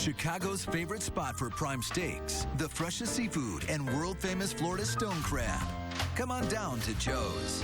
Chicago's favorite spot for prime steaks, the freshest seafood, and world-famous Florida stone crab. Come on down to Joe's.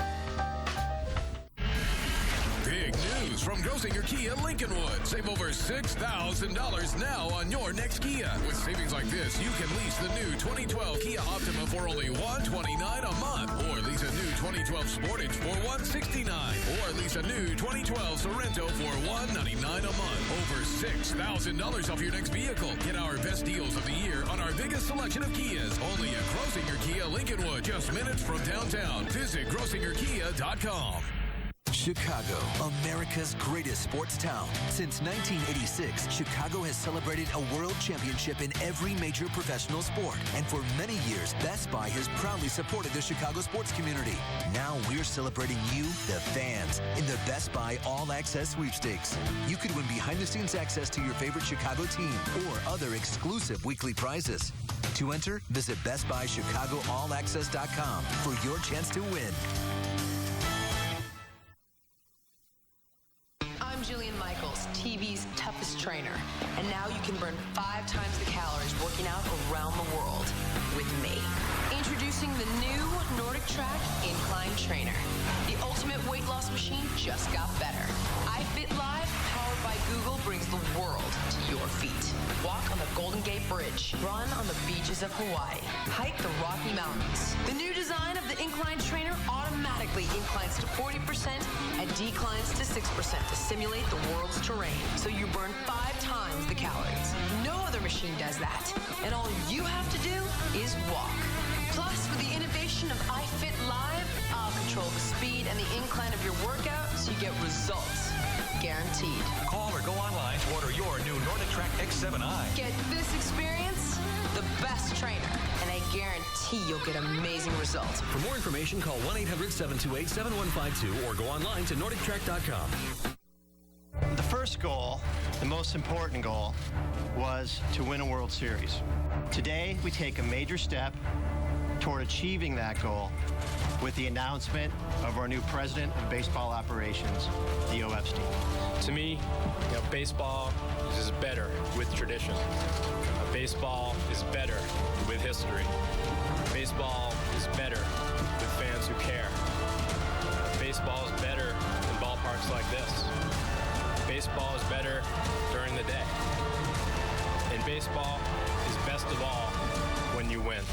Big news from Grosinger Kia Lincolnwood. Save over $6,000 now on your next Kia. With savings like this, you can lease the new 2012 Kia Optima for only $129 a month. Or lease a new 2012 Sportage for $169. Or lease a new 2012 Sorrento for $199 a month. Over $6,000 off your next vehicle. Get our best deals of the year on our biggest selection of Kias. Only at Grosinger Kia Lincolnwood, just minutes from downtown. Visit GrosingerKia.com. Chicago, America's greatest sports town. Since 1986, Chicago has celebrated a world championship in every major professional sport. And for many years, Best Buy has proudly supported the Chicago sports community. Now we're celebrating you, the fans, in the Best Buy All Access Sweepstakes. You could win behind-the-scenes access to your favorite Chicago team or other exclusive weekly prizes. To enter, visit BestBuyChicagoAllAccess.com for your chance to win. I'm Jillian Michaels, TV's toughest trainer, and now you can burn 5 times the calories working out around the world with me. Introducing the new Nordic Track Incline Trainer. The ultimate weight loss machine just got better. iFit Live, powered by Google, brings the world to your feet. Walk on the Golden Gate Bridge. Run on the beaches of Hawaii. Hike the Rocky Mountains. The new design of the Incline Trainer automatically inclines to 40% and declines to 6% to simulate the world's terrain, so you burn 5 times the calories. No other machine does that, and all you have to do is walk. Plus, with the innovation of iFit Live, I'll control the speed and the incline of your workout so you get results. Guaranteed. Call or go online to order your new Nordic Track X7i. Get this experience, the best trainer, and I guarantee you'll get amazing results. For more information, call 1-800-728-7152 or go online to NordicTrack.com. The first goal, the most important goal, was to win a World Series. Today, we take a major step toward achieving that goal with the announcement of our new president of baseball operations, Theo Epstein. To me, baseball is better with tradition. Baseball is better with history. Baseball is better with fans who care. Baseball is better in ballparks like this. Baseball is better during the day. And baseball is best of all when you win.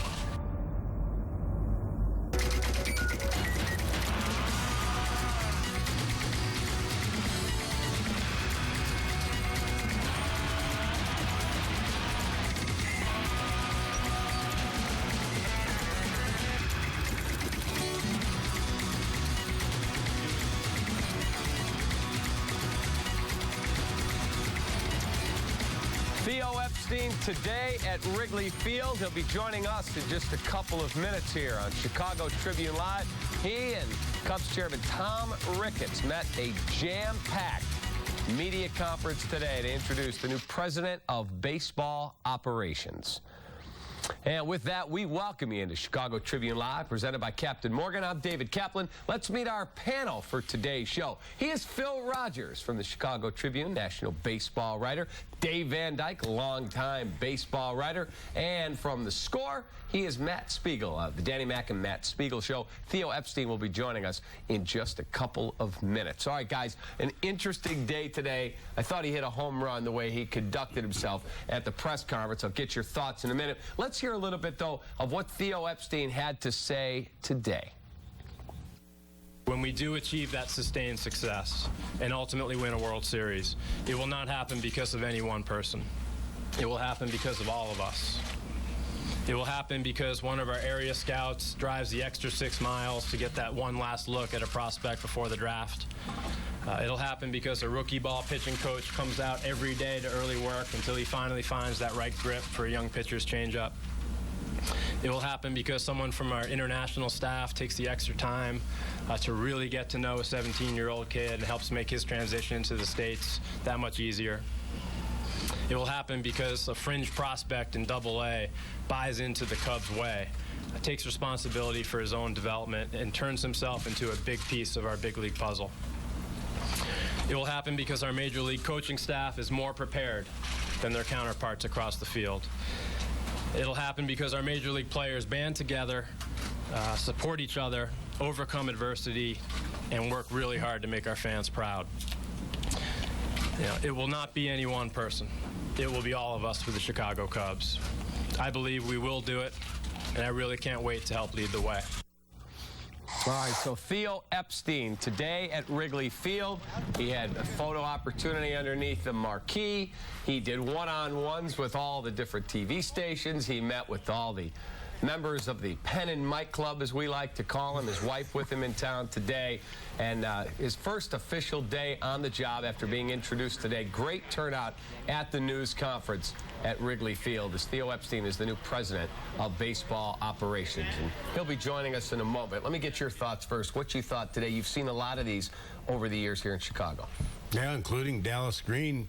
Theo Epstein today at Wrigley Field. He'll be joining us in just a couple of minutes here on Chicago Tribune Live. He and Cubs chairman Tom Ricketts met a jam-packed media conference today to introduce the new president of baseball operations. And with that, we welcome you into Chicago Tribune Live, presented by Captain Morgan. I'm David Kaplan. Let's meet our panel for today's show. He is Phil Rogers from the Chicago Tribune, national baseball writer. Dave Van Dyke, longtime baseball writer. And from The Score, he is Matt Spiegel of the Danny Mac and Matt Spiegel Show. Theo Epstein will be joining us in just a couple of minutes. All right, guys, an interesting day today. I thought he hit a home run the way he conducted himself at the press conference. I'll get your thoughts in a minute. Let's hear a little bit, though, of what Theo Epstein had to say today. When we do achieve that sustained success and ultimately win a World Series, it will not happen because of any one person. It will happen because of all of us. It will happen because one of our area scouts drives the extra 6 miles to get that one last look at a prospect before the draft. It'll happen because a rookie ball pitching coach comes out every day to early work until he finally finds that right grip for a young pitcher's changeup. It will happen because someone from our international staff takes the extra time to really get to know a 17-year-old kid and helps make his transition to the States that much easier. It will happen because a fringe prospect in Double-A buys into the Cubs' way, takes responsibility for his own development, and turns himself into a big piece of our big league puzzle. It will happen because our Major League coaching staff is more prepared than their counterparts across the field. It'll happen because our Major League players band together, support each other, overcome adversity, and work really hard to make our fans proud. It will not be any one person. It will be all of us for the Chicago Cubs. I believe we will do it, and I really can't wait to help lead the way. All right, so Theo Epstein today at Wrigley Field. He had a photo opportunity underneath the marquee. He did one-on-ones with all the different TV stations. He met with all the members of the Pen and Mike Club, as we like to call him. His wife with him in town today. And his first official day on the job after being introduced today. Great turnout at the news conference at Wrigley Field, as Theo Epstein is the new president of baseball operations. And he'll be joining us in a moment. Let me get your thoughts first. What you thought today? You've seen a lot of these over the years here in Chicago. Yeah, including Dallas Green.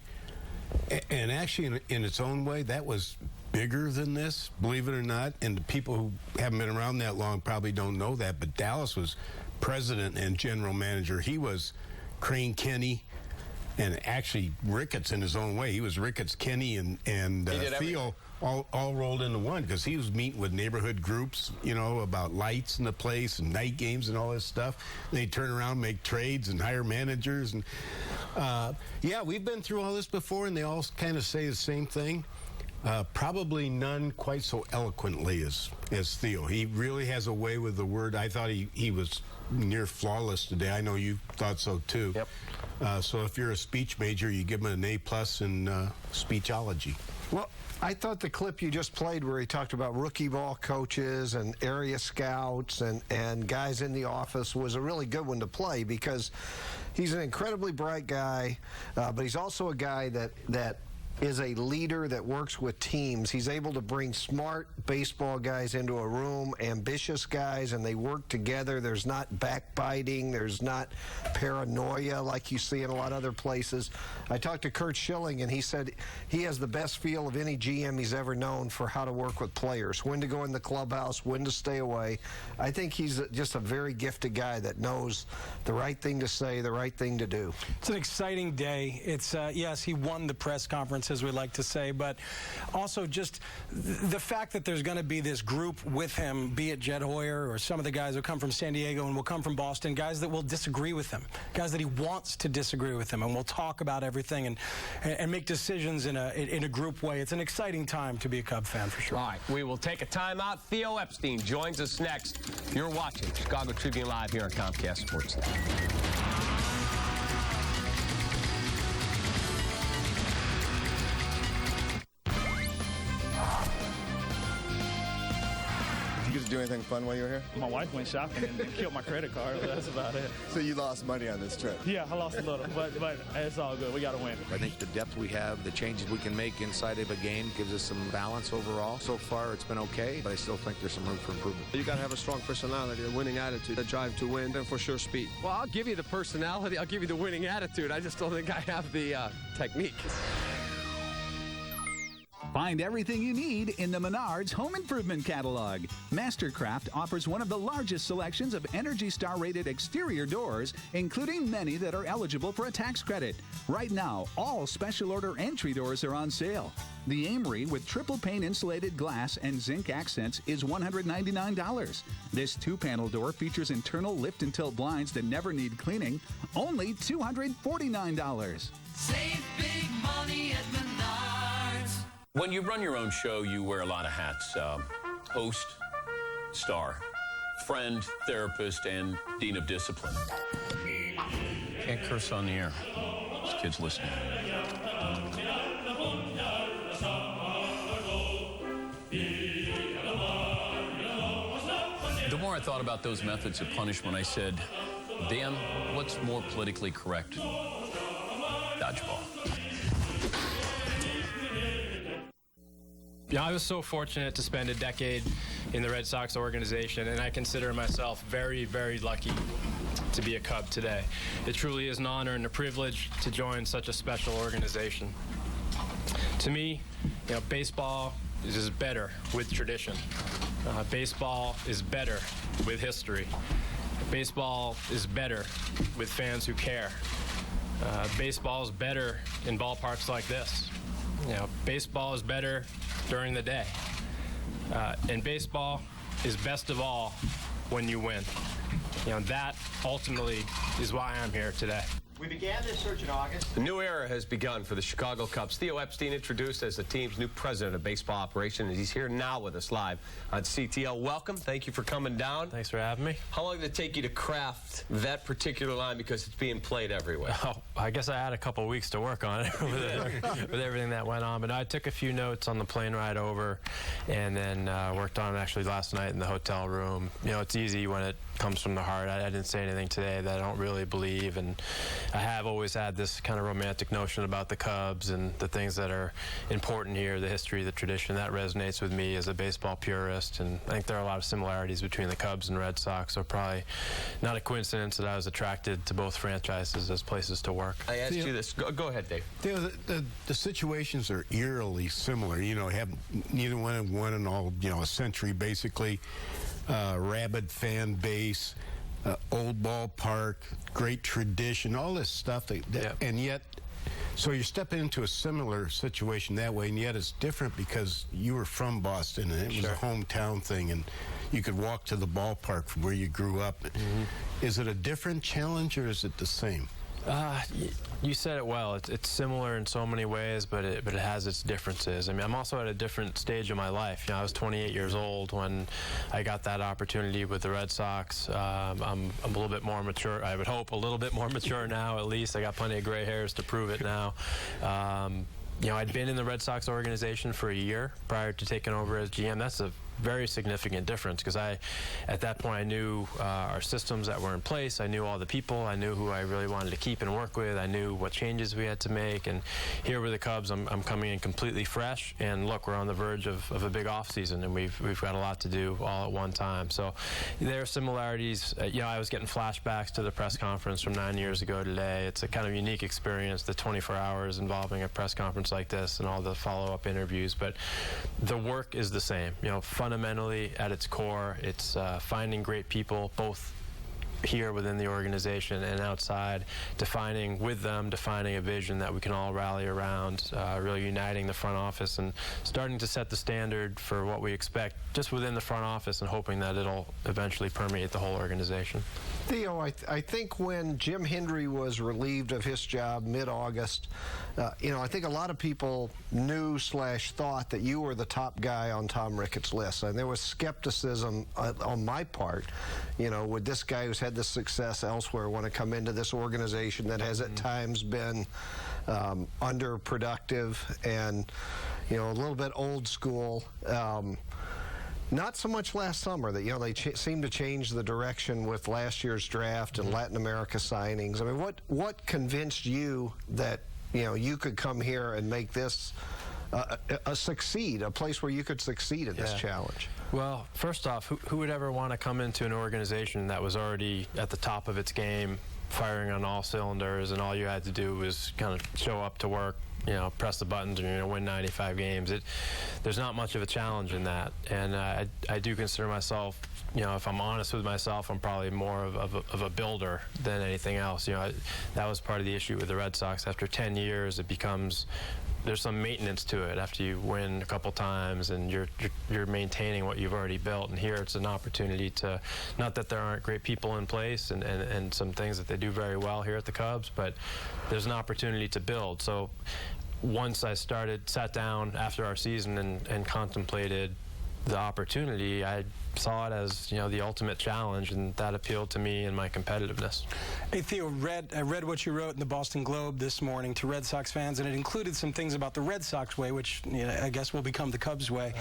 And actually, in its own way, that was bigger than this, believe it or not. And the people who haven't been around that long probably don't know that. But Dallas was president and general manager. He was Crane Kenny, and actually Ricketts in his own way. He was Ricketts, Kenny, and Theo all rolled into one, because he was meeting with neighborhood groups, about lights in the place and night games and all this stuff. They'd turn around, make trades, and hire managers. And yeah, we've been through all this before, and they all kind of say the same thing. Probably none quite so eloquently as Theo. He really has a way with the word. I thought he was near flawless today. I know you thought so too. Yep. So if you're a speech major, you give him an A+ in speechology. Well, I thought the clip you just played where he talked about rookie ball coaches and area scouts and guys in the office was a really good one to play, because he's an incredibly bright guy, but he's also a guy that is a leader that works with teams. He's able to bring smart baseball guys into a room, ambitious guys, and they work together. There's not backbiting. There's not paranoia like you see in a lot of other places. I talked to Curt Schilling, and he said he has the best feel of any GM he's ever known for how to work with players, when to go in the clubhouse, when to stay away. I think he's just a very gifted guy that knows the right thing to say, the right thing to do. It's an exciting day. It's, yes, he won the press conference, as we like to say, but also just the fact that there's going to be this group with him, be it Jed Hoyer or some of the guys who come from San Diego and will come from Boston, guys that will disagree with him, guys that he wants to disagree with him, and we'll talk about everything and make decisions in a group way. It's an exciting time to be a Cub fan, for sure. All right, we will take a timeout. Theo Epstein joins us next. You're watching Chicago Tribune Live here on Comcast Sports. Do anything fun while you were here? My wife went shopping and killed my credit card, but that's about it. So you lost money on this trip? Yeah, I lost a little, but it's all good. We got to win. I think the depth we have, the changes we can make inside of a game gives us some balance overall. So far, it's been okay, but I still think there's some room for improvement. You got to have a strong personality, a winning attitude, a drive to win, and for sure speed. Well, I'll give you the personality. I'll give you the winning attitude. I just don't think I have the technique. Find everything you need in the Menards Home Improvement Catalog. Mastercraft offers one of the largest selections of Energy Star rated exterior doors, including many that are eligible for a tax credit. Right now, all special order entry doors are on sale. The Amory with triple pane insulated glass and zinc accents is $199. This 2-panel door features internal lift and tilt blinds that never need cleaning, only $249. Save big money at Menards. When you run your own show, you wear a lot of hats. Host, star, friend, therapist, and dean of discipline. Can't curse on the air. This kid's listening. The more I thought about those methods of punishment, I said, Dan, what's more politically correct? Dodgeball. Yeah, I was so fortunate to spend a decade in the Red Sox organization, and I consider myself very, very lucky to be a Cub today. It truly is an honor and a privilege to join such a special organization. To me, baseball is better with tradition. Baseball is better with history. Baseball is better with fans who care. Baseball is better in ballparks like this. Baseball is better during the day. And baseball is best of all when you win. That ultimately is why I'm here today. We began this search in August. A new era has begun for the Chicago Cubs. Theo Epstein introduced as the team's new president of baseball operations. He's here now with us live on CTL. Welcome. Thank you for coming down. Thanks for having me. How long did it take you to craft that particular line, because it's being played everywhere? Oh, I guess I had a couple of weeks to work on it with everything that went on. But I took a few notes on the plane ride over, and then worked on it actually last night in the hotel room. It's easy when it comes from the heart. I didn't say anything today that I don't really believe, and I have always had this kind of romantic notion about the Cubs and the things that are important here, the history, the tradition. That resonates with me as a baseball purist, and I think there are a lot of similarities between the Cubs and Red Sox, so probably not a coincidence that I was attracted to both franchises as places to work. I asked you this. Go ahead, Dave. The situations are eerily similar. Have neither one have won in all, a century, basically. Rabid fan base, old ballpark, great tradition, all this stuff. And yet, so you're stepping into a similar situation that way, and yet it's different because you were from Boston, and it was a hometown thing, and you could walk to the ballpark from where you grew up. Is it a different challenge, or is it the same? You said it well. It's similar in so many ways, but it has its differences. I mean, I'm also at a different stage of my life. I was 28 years old when I got that opportunity with the Red Sox. I'm a little bit more mature. I would hope a little bit more mature now, at least. I got plenty of gray hairs to prove it now. I'd been in the Red Sox organization for a year prior to taking over as GM. That's a very significant difference, because at that point I knew our systems that were in place. I knew all the people. I knew who I really wanted to keep and work with. I knew what changes we had to make. And here with the Cubs, I'm coming in completely fresh. And look, we're on the verge of a big offseason, and we've got a lot to do all at one time. So there are similarities. I was getting flashbacks to the press conference from 9 years ago today. It's a kind of unique experience, the 24 hours involving a press conference like this and all the follow-up interviews. But the work is the same. Fundamentally, at its core, it's finding great people, both here within the organization and outside, defining a vision that we can all rally around, really uniting the front office and starting to set the standard for what we expect just within the front office, and hoping that it'll eventually permeate the whole organization. Theo, I think when Jim Hendry was relieved of his job mid-August, I think a lot of people knew/thought that you were the top guy on Tom Ricketts' list. And there was skepticism on my part. Would this guy who's had this success elsewhere want to come into this organization that has at times been underproductive and, a little bit old school? Not so much last summer that, they seemed to change the direction with last year's draft and Latin America signings. I mean, what convinced you that, you could come here and make this a place where you could succeed in this challenge? Well, first off, who would ever want to come into an organization that was already at the top of its game, firing on all cylinders, and all you had to do was kind of show up to work, press the buttons, and you're going to win 95 games. There's not much of a challenge in that. And I do consider myself, if I'm honest with myself, I'm probably more of a builder than anything else. That was part of the issue with the Red Sox. After 10 years, it becomes, there's some maintenance to it after you win a couple times, and you're maintaining what you've already built. And here it's an opportunity to, not that there aren't great people in place and some things that they do very well here at the Cubs, but there's an opportunity to build. So once I sat down after our season and contemplated the opportunity, I saw it as, the ultimate challenge, and that appealed to me and my competitiveness. Hey, Theo, I read what you wrote in the Boston Globe this morning to Red Sox fans, and it included some things about the Red Sox way, which I guess will become the Cubs way,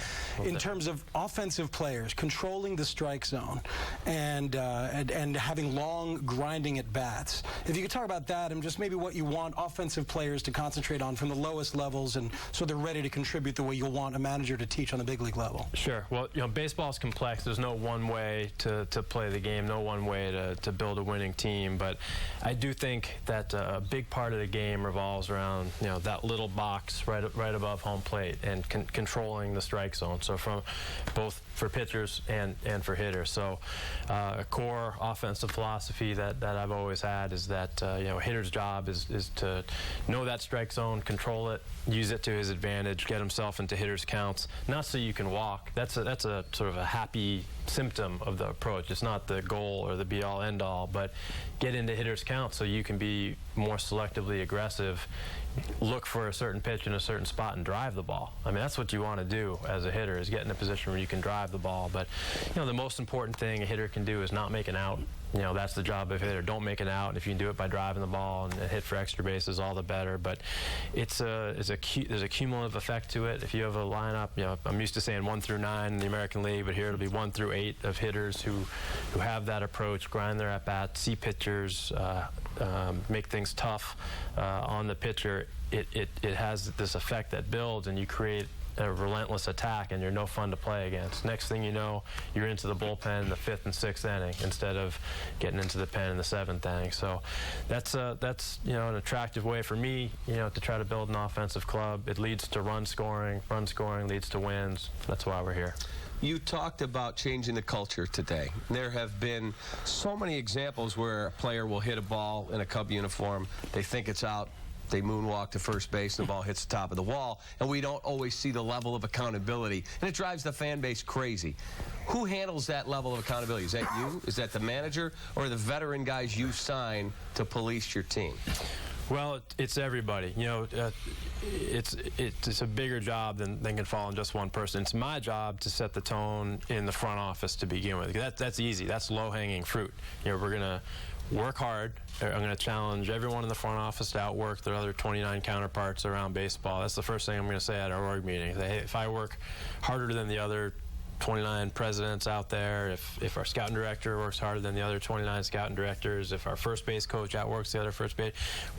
in terms of offensive players, controlling the strike zone, and having long, grinding at bats. If you could talk about that and just maybe what you want offensive players to concentrate on from the lowest levels, and so they're ready to contribute the way you'll want a manager to teach on the big league level. Sure. Well, baseball is complex. There's no one way to play the game, no one way to build a winning team. But I do think that a big part of the game revolves around that little box right above home plate and controlling the strike zone. So from both for pitchers and for hitters. So a core offensive philosophy that I've always had is that a hitter's job is to know that strike zone, control it, use it to his advantage, get himself into hitter's counts. Not so you can walk. That's a sort of a happy symptom of the approach. It's not the goal or the be-all, end-all, but get into hitter's counts so you can be more selectively aggressive, look for a certain pitch in a certain spot and drive the ball. I mean, that's what you want to do as a hitter, is get in a position where you can drive the ball. But the most important thing a hitter can do is not make an out. That's the job of a hitter. Don't make an out. And if you can do it by driving the ball and hit for extra bases, all the better. But there's a cumulative effect to it. If you have a lineup, I'm used to saying 1 through 9 in the American League, but here it'll be 1 through 8 of hitters who have that approach, grind their at-bats, see pitchers, make things tough on the pitcher. It has this effect that builds, and you create a relentless attack, and you're no fun to play against. Next thing you know, you're into the bullpen in the 5th and 6th inning instead of getting into the pen in the 7th inning. So that's an attractive way for me, to try to build an offensive club. It leads to run scoring. Run scoring leads to wins. That's why we're here. You talked about changing the culture today. There have been so many examples where a player will hit a ball in a Cub uniform, they think it's out, they moonwalk to first base, and the ball hits the top of the wall, and we don't always see the level of accountability, and it drives the fan base crazy. Who handles that level of accountability? Is that you? Is that the manager? Or the veteran guys you sign to police your team? Well, it's everybody. It's a bigger job than can fall on just one person. It's my job to set the tone in the front office to begin with. That's easy. That's low-hanging fruit. We're going to work hard. I'm going to challenge everyone in the front office to outwork their other 29 counterparts around baseball. That's the first thing I'm going to say at our org meeting. Hey, if I work harder than the other 29 presidents out there, if our scouting director works harder than the other 29 scouting directors, if our first base coach outworks the other first base,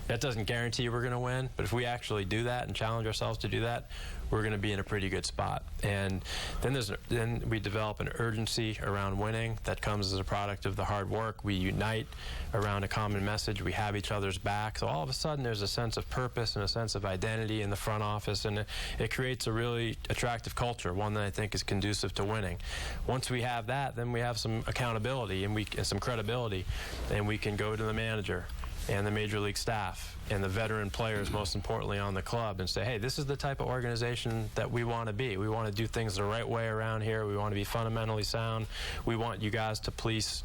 that doesn't guarantee we're going to win. But if we actually do that and challenge ourselves to do that, we're going to be in a pretty good spot. And then we develop an urgency around winning that comes as a product of the hard work. We unite around a common message. We have each other's back. So all of a sudden there's a sense of purpose and a sense of identity in the front office, and it creates a really attractive culture, one that I think is conducive to winning. Once we have that, then we have some accountability and some credibility, and we can go to the manager and the major league staff and the veteran players, most importantly, on the club, and say, hey, this is the type of organization that we want to be. We want to do things the right way around here. We want to be fundamentally sound. We want you guys to police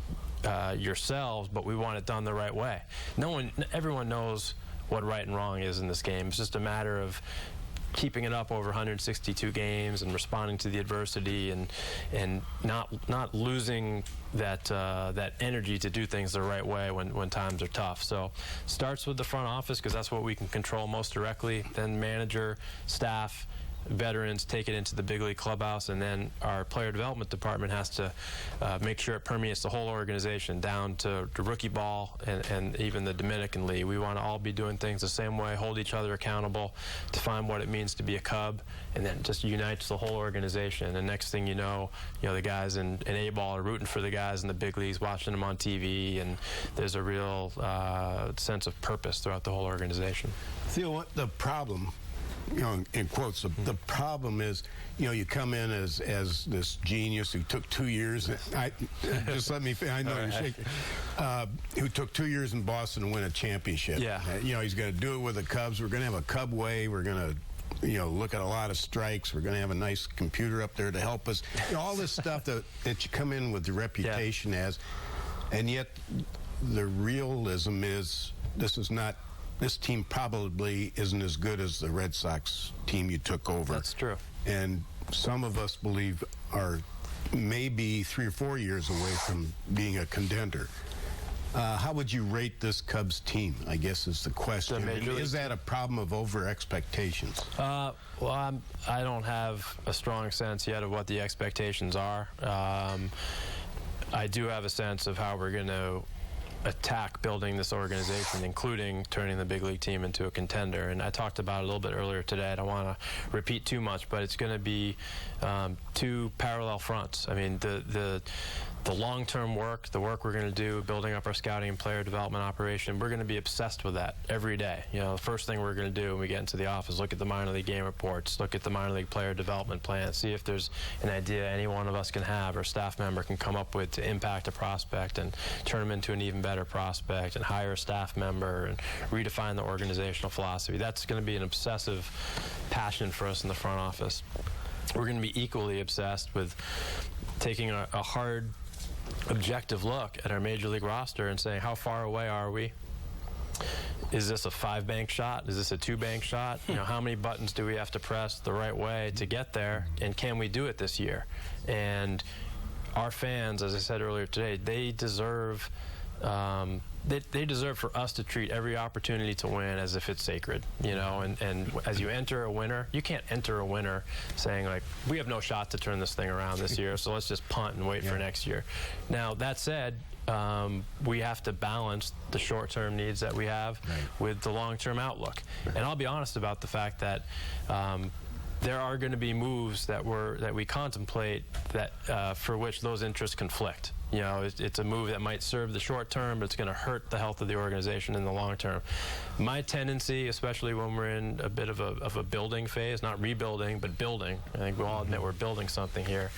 yourselves, but we want it done the right way. Everyone knows what right and wrong is in this game. It's just a matter of keeping it up over 162 games and responding to the adversity and not losing that energy to do things the right way when times are tough. So starts with the front office, because that's what we can control most directly. Then manager, staff, veterans take it into the big league clubhouse, and then our player development department has to make sure it permeates the whole organization down to rookie ball and even the Dominican League. We want to all be doing things the same way, hold each other accountable, define what it means to be a Cub, and then just unites the whole organization. And next thing you know, the guys in A-ball are rooting for the guys in the big leagues, watching them on TV, and there's a real sense of purpose throughout the whole organization. Theo, the problem, in quotes, the problem is, you come in as this genius who took 2 years. Just let me. I know you're shaking. Who took 2 years in Boston to win a championship. Yeah. He's going to do it with the Cubs. We're going to have a Cub way. We're going to, look at a lot of strikes. We're going to have a nice computer up there to help us. All this stuff that you come in with the reputation as, and yet the realism is this team probably isn't as good as the Red Sox team you took over. That's true. And some of us believe are maybe 3 or 4 years away from being a contender. How would you rate this Cubs team, I guess is the question. Is that a problem of over-expectations? Well, I don't have a strong sense yet of what the expectations are. I do have a sense of how we're going to attack building this organization, including turning the big league team into a contender. And I talked about it a little bit earlier today. I don't want to repeat too much, but it's going to be two parallel fronts. I mean, the long-term work, the work we're going to do, building up our scouting and player development operation, we're going to be obsessed with that every day. You know, the first thing we're going to do when we get into the office, look at the minor league game reports, look at the minor league player development plan, see if there's an idea any one of us can have or staff member can come up with to impact a prospect and turn them into an even better prospect, and hire a staff member and redefine the organizational philosophy. That's going to be an obsessive passion for us in the front office. We're going to be equally obsessed with taking a hard, objective look at our major league roster and saying, how far away are we? Is this a 5-bank shot? Is this a 2-bank shot? You know, how many buttons do we have to press the right way to get there? And can we do it this year? And our fans, as I said earlier today, they deserve they deserve for us to treat every opportunity to win as if it's sacred, you know, and as you enter a winner, you can't enter a winner saying, like, we have no shot to turn this thing around this year, so let's just punt and wait for next year. Now, that said, we have to balance the short-term needs that we have with the long-term outlook. And I'll be honest about the fact that there are going to be moves that we contemplate that for which those interests conflict. You know, it's a move that might serve the short term, but it's going to hurt the health of the organization in the long term. My tendency, especially when we're in a bit of a building phase, not rebuilding, but building. I think we all admit we're building something here.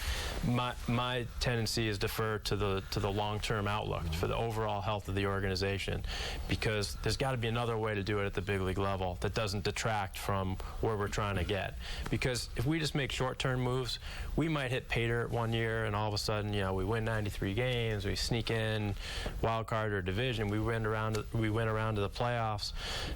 My tendency is defer to the long-term outlook for the overall health of the organization, because there's got to be another way to do it at the big league level that doesn't detract from where we're trying to get. Because if we just make short-term moves, we might hit pay dirt one year, and all of a sudden, you know, we win 93 games, we sneak in wild card or division, we win around to the playoffs.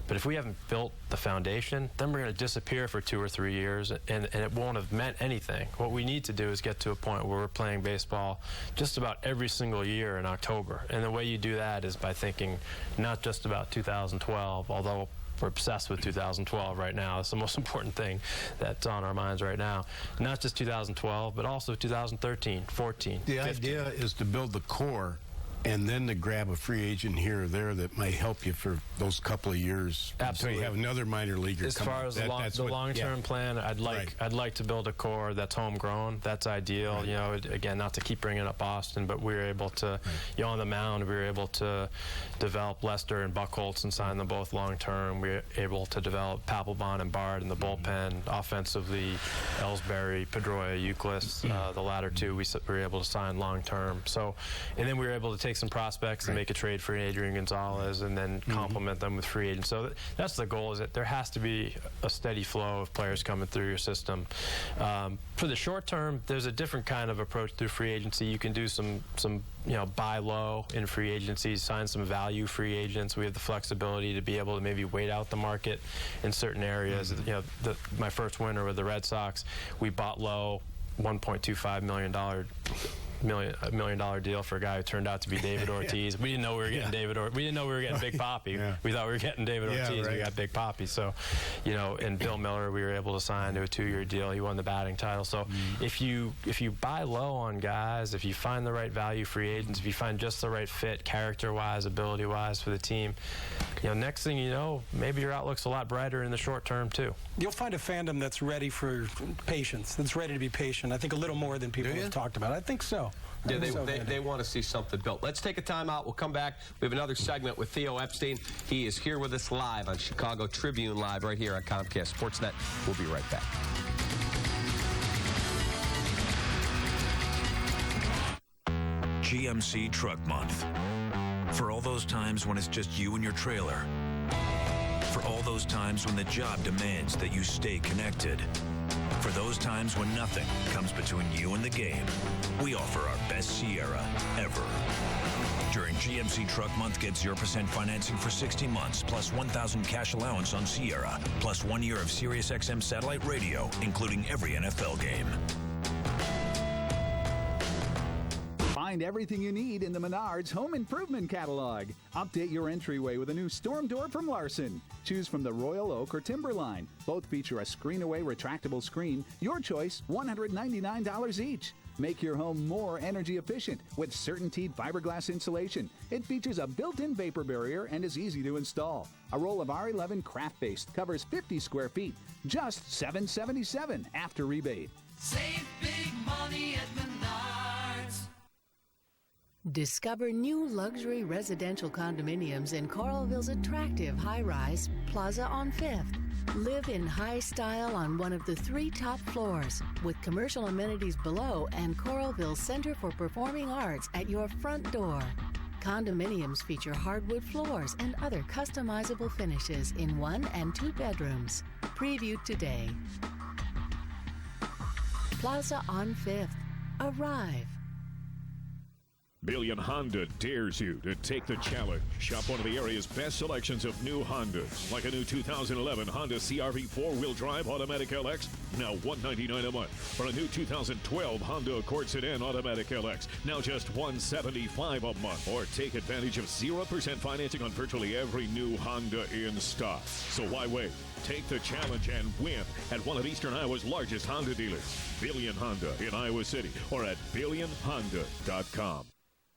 But if we haven't built the foundation, then we're going to disappear for 2 or 3 years, and it won't have meant anything. What we need to do is get to a point where we're playing baseball just about every single year in October. And the way you do that is by thinking not just about 2012, although we're obsessed with 2012 right now. It's the most important thing that's on our minds right now. Not just 2012, but also 2013, 14, The 15. idea is to build the core and then to grab a free agent here or there that might help you for those couple of years. Absolutely. Until you have another minor leaguer As come far up. as the long-term plan, I'd like to build a core that's homegrown. That's ideal. Right. You know, again, not to keep bringing up Boston, but we were able to, you know, on the mound, we were able to develop Lester and Buchholz and sign them both long-term. We were able to develop Papelbon and Bard in the bullpen. Offensively, Ellsbury, Pedroia, Euclid, the latter two we were able to sign long-term. So, and then we were able to take some prospects and make a trade for Adrian Gonzalez and then complement them with free agents. So that's the goal, is that there has to be a steady flow of players coming through your system. For the short term, there's a different kind of approach through free agency. You can do some you know, buy low in free agency, sign some value free agents. We have the flexibility to be able to maybe wait out the market in certain areas. You know, my first winter with the Red Sox, we bought low, $1.25 million deal for a guy who turned out to be David Ortiz. We didn't know we were getting we didn't know we were getting Big Papi. We thought we were getting David Ortiz. We got Big Papi. So, you know, and Bill Miller, we were able to sign to a 2-year deal. He won the batting title. So if you buy low on guys, if you find the right value free agents, if you find just the right fit character-wise, ability-wise for the team, you know, next thing you know, maybe your outlook's a lot brighter in the short term too. You'll find a fandom that's ready for patience, that's ready to be patient. I think a little more than people have talked about. I think so. Yeah, they want to see something built. Let's take a timeout. We'll come back. We have another segment with Theo Epstein. He is here with us live on Chicago Tribune Live right here on Comcast Sportsnet. We'll be right back. GMC Truck Month. For all those times when it's just you and your trailer. For all those times when the job demands that you stay connected. For those times when nothing comes between you and the game, we offer our best Sierra ever. During GMC Truck Month, get 0% financing for 60 months, plus $1,000 cash allowance on Sierra, plus 1 year of SiriusXM satellite radio, including every NFL game. Find everything you need in the Menards Home Improvement Catalog. Update your entryway with a new storm door from Larson. Choose from the Royal Oak or Timberline. Both feature a screen-away retractable screen. Your choice, $199 each. Make your home more energy efficient with CertainTeed fiberglass insulation. It features a built-in vapor barrier and is easy to install. A roll of R11 craft-based covers 50 square feet, just $777 after rebate. Save big money at Menards. Discover new luxury residential condominiums in Coralville's attractive high-rise Plaza on 5th. Live in high style on one of the 3 top floors with commercial amenities below and Coralville's Center for Performing Arts at your front door. Condominiums feature hardwood floors and other customizable finishes in 1 and 2 bedrooms. Preview today. Plaza on 5th. Arrive. Billion Honda dares you to take the challenge. Shop one of the area's best selections of new Hondas, like a new 2011 Honda CR-V 4-wheel drive automatic LX, now $199 a month. Or a new 2012 Honda Accord Sedan automatic LX, now just $175 a month. Or take advantage of 0% financing on virtually every new Honda in stock. So why wait? Take the challenge and win at one of Eastern Iowa's largest Honda dealers, Billion Honda in Iowa City, or at billionhonda.com.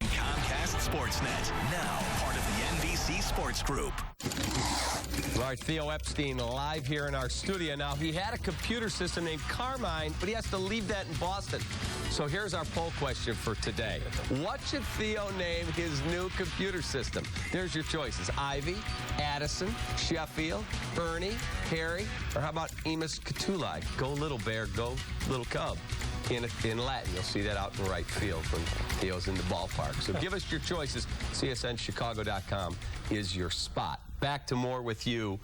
Comcast Sportsnet, now part of the NBC Sports Group. All right, Theo Epstein live here in our studio. Now, he had a computer system named Carmine, but he has to leave that in Boston. So here's our poll question for today. What should Theo name his new computer system? There's your choices. Ivy, Addison, Sheffield, Ernie, Harry, or how about Emus Catuli? Go little bear, go little cub. In Latin, you'll see that out in right field when Theo's in the ballpark. So give us your choices. CSNChicago.com is your spot. Back to more with you.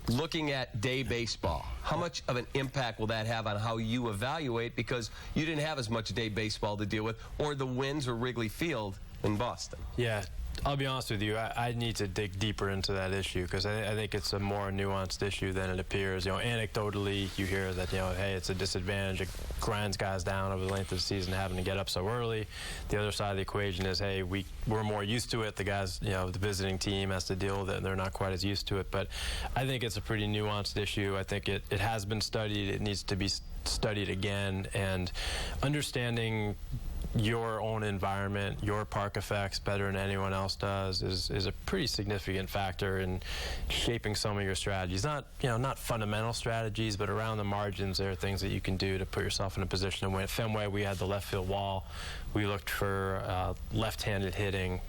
Looking at day baseball, how much of an impact will that have on how you evaluate, because you didn't have as much day baseball to deal with, or the Winds or Wrigley Field in Boston? Yeah. I'll be honest with you, I need to dig deeper into that issue, because I think it's a more nuanced issue than it appears. You know, anecdotally, you hear that, you know, hey, it's a disadvantage. It grinds guys down over the length of the season having to get up so early. The other side of the equation is, hey, we're more used to it. The guys, you know, the visiting team has to deal with it, and they're not quite as used to it. But I think it's a pretty nuanced issue. I think it has been studied. It needs to be studied again, and understanding your own environment, your park effects better than anyone else does is a pretty significant factor in shaping some of your strategies. Not fundamental strategies, but around the margins, there are things that you can do to put yourself in a position to win. At Fenway, we had the left field wall. We looked for left-handed hitting.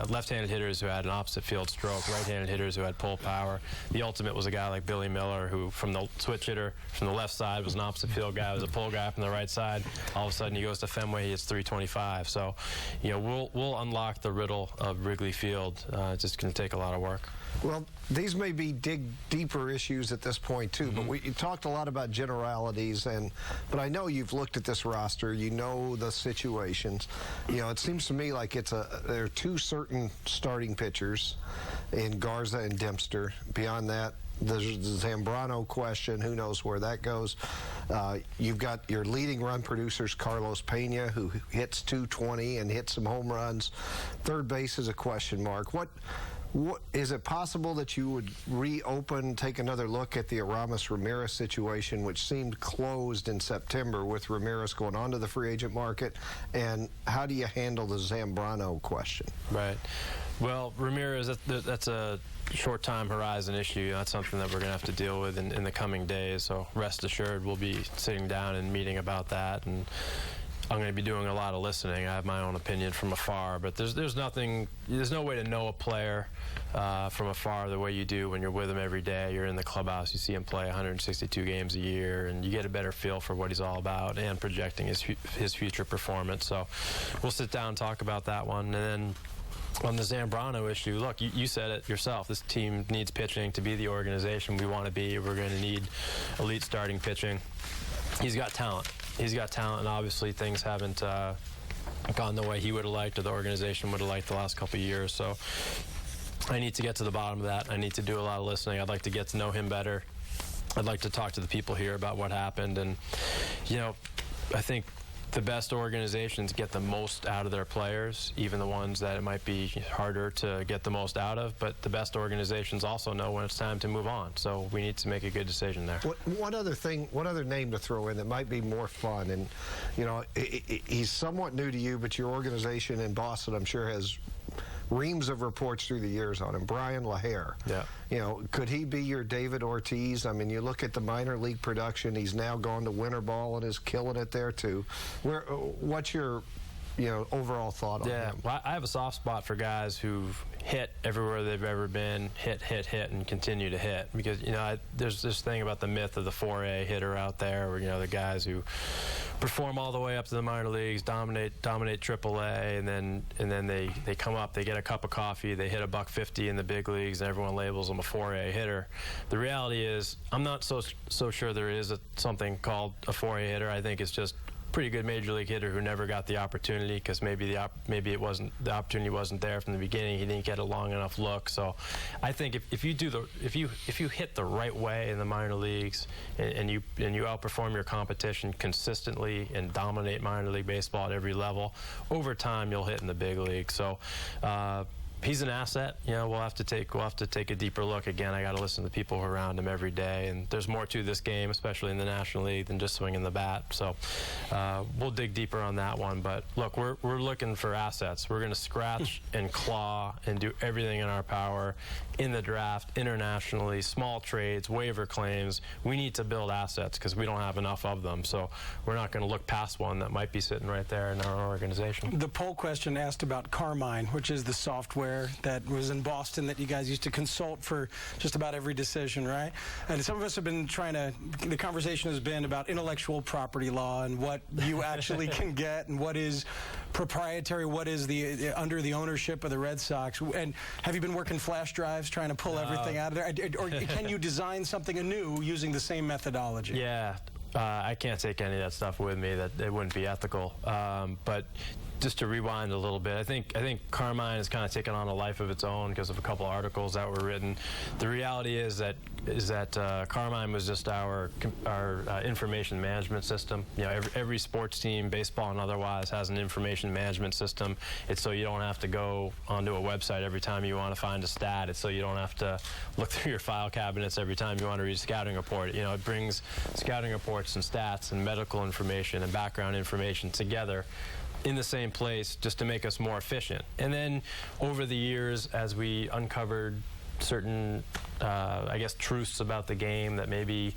Left-handed hitters who had an opposite field stroke, right-handed hitters who had pull power. The ultimate was a guy like Billy Miller, who from the switch hitter from the left side was an opposite field guy, was a pull guy from the right side. All of a sudden he goes to Fenway, he hits 325. So, you know, we'll unlock the riddle of Wrigley Field. It's just going to take a lot of work. Well, these may be dig deeper issues at this point too, but you talked a lot about generalities, but I know you've looked at this roster, you know the situations. You know, it seems to me like there are 2 certain starting pitchers in Garza and Dempster. Beyond that, there's the Zambrano question. Who knows where that goes? You've got your leading run producers, Carlos Pena, who hits 220 and hits some home runs. Third base is a question mark. What is it possible that you would reopen, take another look at the Aramis Ramirez situation, which seemed closed in September with Ramirez going on to the free agent market? And how do you handle the Zambrano question? Right. Well, Ramirez, that's a short time horizon issue. That's something that we're going to have to deal with in the coming days. So rest assured, we'll be sitting down and meeting about that. And I'm going to be doing a lot of listening. I have my own opinion from afar, but there's no way to know a player from afar the way you do when you're with him every day. You're in the clubhouse, you see him play 162 games a year, and you get a better feel for what he's all about and projecting his future performance. So we'll sit down and talk about that one. And then on the Zambrano issue, look, you said it yourself. This team needs pitching to be the organization we want to be. We're going to need elite starting pitching. He's got talent. And obviously things haven't gone the way he would have liked or the organization would have liked the last couple of years. So I need to get to the bottom of that. I need to do a lot of listening. I'd like to get to know him better. I'd like to talk to the people here about what happened. And, you know, I think the best organizations get the most out of their players, even the ones that it might be harder to get the most out of, but the best organizations also know when it's time to move on. So we need to make a good decision there. One other name to throw in that might be more fun, and you know, he's somewhat new to you, but your organization in Boston, I'm sure, has reams of reports through the years on him. Brian LaHare. Yeah. You know, could he be your David Ortiz? I mean, you look at the minor league production. He's now gone to winter ball and is killing it there too. What's your, you know, overall thought on him? Well, I have a soft spot for guys who've hit everywhere they've ever been, hit, and continue to hit. Because, you know, there's this thing about the myth of the 4A hitter out there, where, you know, the guys who perform all the way up to the minor leagues, dominate AAA, and then they come up, they get a cup of coffee, they hit a $150 in the big leagues, and everyone labels them a 4A hitter. The reality is, I'm not so sure there is something called a 4A hitter. I think it's just pretty good major league hitter who never got the opportunity because maybe the opportunity wasn't there from the beginning. He didn't get a long enough look. So I think if you hit the right way in the minor leagues and you outperform your competition consistently and dominate minor league baseball at every level, over time you'll hit in the big league. So he's an asset. You know, we'll have to take a deeper look. Again, I got to listen to the people around him every day, and there's more to this game, especially in the National League, than just swinging the bat. So we'll dig deeper on that one. But look, we're looking for assets. We're going to scratch and claw and do everything in our power in the draft, internationally, small trades, waiver claims. We need to build assets because we don't have enough of them. So we're not going to look past one that might be sitting right there in our organization. The poll question asked about Carmine, which is the software that was in Boston that you guys used to consult for just about every decision, right? And some of us have been the conversation has been about intellectual property law and what you actually can get and what is proprietary, what is under the ownership of the Red Sox. And have you been working flash drives trying to pull everything out of there? Or can you design something anew using the same methodology? Yeah. I can't take any of that stuff with me. That it wouldn't be ethical. But just to rewind a little bit, I think Carmine has kind of taken on a life of its own because of a couple of articles that were written. The reality is that Carmine was just our information management system. You know, every sports team, baseball and otherwise, has an information management system. It's so you don't have to go onto a website every time you want to find a stat. It's so you don't have to look through your file cabinets every time you want to read a scouting report. You know, it brings scouting reports and stats and medical information and background information together in the same place just to make us more efficient. And then over the years, as we uncovered certain, I guess, truths about the game that maybe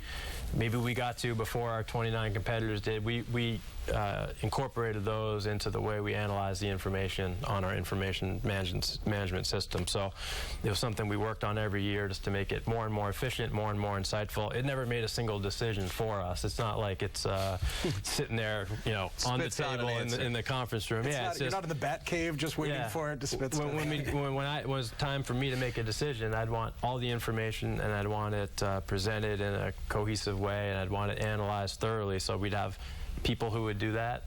we got to before our 29 competitors did, we incorporated those into the way we analyze the information on our information management system. So it was something we worked on every year just to make it more and more efficient, more and more insightful. It never made a single decision for us. It's not like it's sitting there, you know, on the table in the conference room. You're not in the bat cave just waiting for it to spit stuff. When it was time for me to make a decision, I'd want all the information and I'd want it presented in a cohesive way, and I'd want it analyzed thoroughly. So we'd have people who would do that.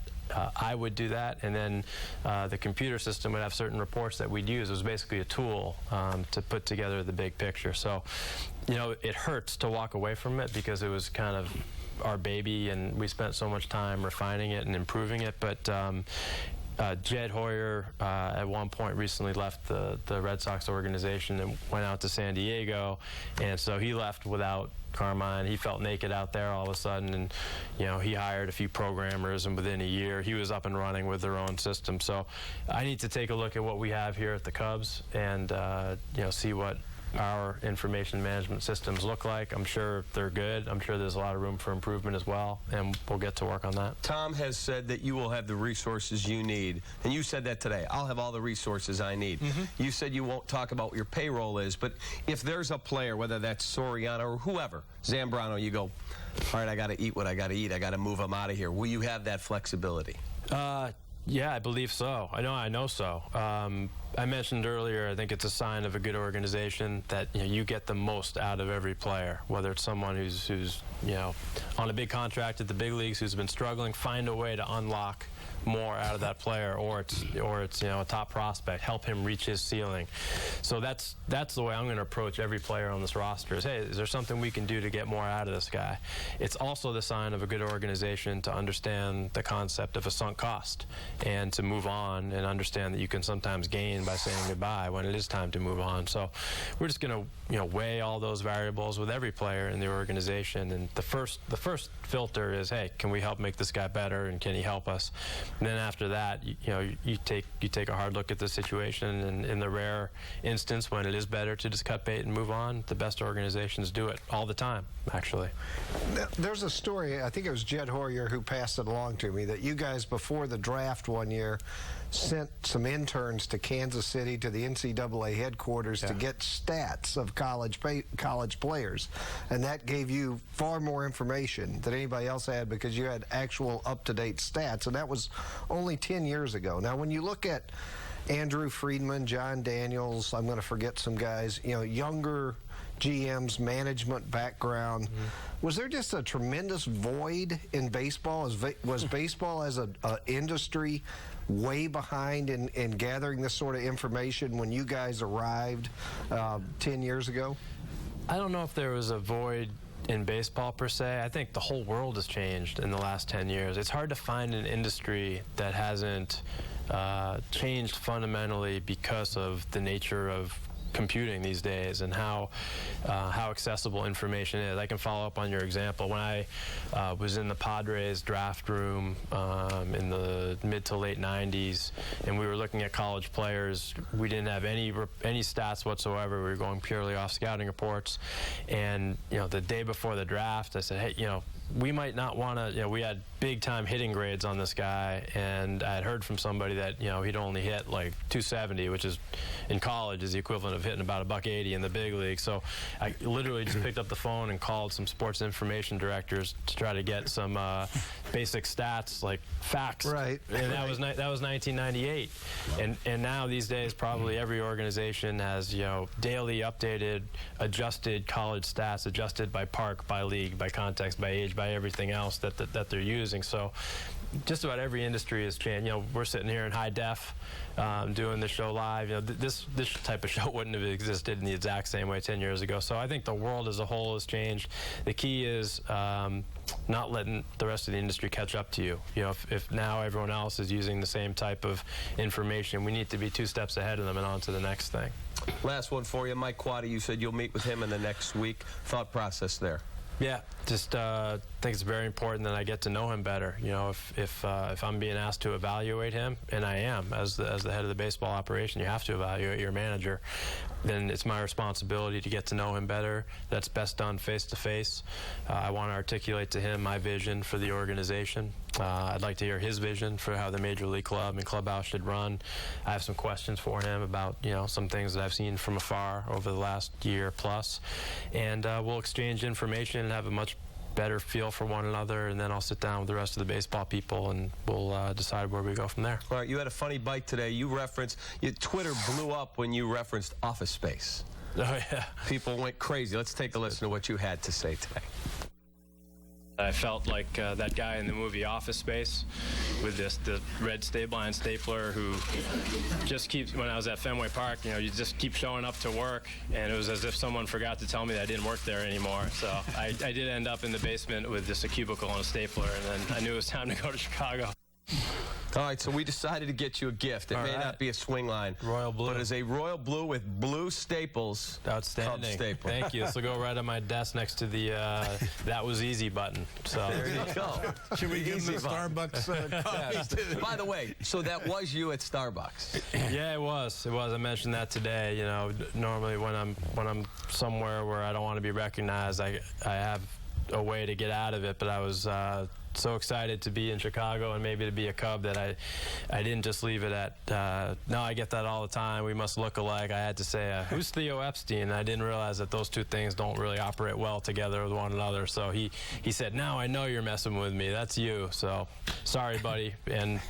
I would do that, and then the computer system would have certain reports that we'd use. It was basically a tool to put together the big picture. So, you know, it hurts to walk away from it because it was kind of our baby, and we spent so much time refining it and improving it. But Jed Hoyer at one point recently left the Red Sox organization and went out to San Diego, and so he left without Carmine. He felt naked out there all of a sudden, and you know, he hired a few programmers, and within a year he was up and running with their own system. So I need to take a look at what we have here at the Cubs and you know, see what our information management systems look like. I'm sure they're good. I'm sure there's a lot of room for improvement as well, and we'll get to work on that. Tom has said that you will have the resources you need, and you said that today. I'll have all the resources I need. You said you won't talk about what your payroll is, but if there's a player, whether that's Soriano or whoever, Zambrano, you go, all right, I got to eat what I got to eat. I got to move him out of here. Will you have that flexibility? Yeah, I believe so. I know so. I mentioned earlier, I think it's a sign of a good organization that you get the most out of every player, whether it's someone who's on a big contract at the big leagues, who's been struggling, find a way to unlock more out of that player, or it's a top prospect, help him reach his ceiling. So that's the way I'm going to approach every player on this roster is, hey, is there something we can do to get more out of this guy? It's also the sign of a good organization to understand the concept of a sunk cost and to move on and understand that you can sometimes gain by saying goodbye when it is time to move on. So we're just going to weigh all those variables with every player in the organization, and the first filter is, hey, can we help make this guy better, and can he help us? And then after that, you take a hard look at the situation, and in the rare instance when it is better to just cut bait and move on, the best organizations do it all the time, actually. There's a story, I think it was Jed Hoyer who passed it along to me, that you guys before the draft one year sent some interns to Kansas City to the NCAA headquarters to get stats of college players, and that gave you far more information than anybody else had because you had actual up-to-date stats, and that was only 10 years ago. Now, when you look at Andrew Friedman, John Daniels, I'm going to forget some guys, younger GM's management background. Was there just a tremendous void in baseball? Was baseball as an industry way behind in gathering this sort of information when you guys arrived 10 years ago? I don't know if there was a void in baseball per se. I think the whole world has changed in the last 10 years. It's hard to find an industry that hasn't changed fundamentally because of the nature of computing these days and how accessible information is. I can follow up on your example. When I was in the Padres draft room in the mid to late 90s, and we were looking at college players, we didn't have any stats whatsoever. We were going purely off scouting reports. And the day before the draft, I said, hey, we might not want to, we had big-time hitting grades on this guy, and I had heard from somebody that, he'd only hit like 270, which is, in college, is the equivalent of hitting about $180 in the big league. So I literally just picked up the phone and called some sports information directors to try to get some basic stats, like facts. Right. And that was 1998. And now these days, probably every organization has, daily updated, adjusted college stats, adjusted by park, by league, by context, by age, by everything else that they're using. So just about every industry has changed. We're sitting here in high def doing the show live. This type of show wouldn't have existed in the exact same way 10 years ago. So I think the world as a whole has changed. The key is not letting the rest of the industry catch up to you. If now everyone else is using the same type of information, we need to be 2 steps ahead of them and on to the next thing. Last one for you. Mike Quade, you said you'll meet with him in the next week. Thought process there? Yeah, just think it's very important that I get to know him better. If I'm being asked to evaluate him, and I am, as the head of the baseball operation, you have to evaluate your manager, then it's my responsibility to get to know him better. That's best done face-to-face. I want to articulate to him my vision for the organization. I'd like to hear his vision for how the Major League Club and clubhouse should run. I have some questions for him about, some things that I've seen from afar over the last year plus. And we'll exchange information and have a much better feel for one another, and then I'll sit down with the rest of the baseball people and we'll decide where we go from there. All right, you had a funny bite today. Twitter blew up when you referenced Office Space. Oh, yeah. People went crazy. Let's take a listen to what you had to say today. I felt like that guy in the movie Office Space with the red line stapler who just keeps, when I was at Fenway Park, you just keep showing up to work, and it was as if someone forgot to tell me that I didn't work there anymore. So I did end up in the basement with just a cubicle and a stapler, and then I knew it was time to go to Chicago. All right, so we decided to get you a gift. It may not be a swing line. Royal blue. But it's a royal blue with blue staples. Outstanding. Staple. Thank you. This will go right on my desk next to the that was easy button. So there you go. Should we give him the Starbucks coffee too? By the way, so that was you at Starbucks. Yeah, it was. I mentioned that today. Normally when I'm somewhere where I don't want to be recognized, I have a way to get out of it, but I was so excited to be in Chicago and maybe to be a Cub that I didn't just leave it at, no, I get that all the time. We must look alike. I had to say, who's Theo Epstein? And I didn't realize that those two things don't really operate well together with one another. So he said, now I know you're messing with me. That's you. So sorry, buddy.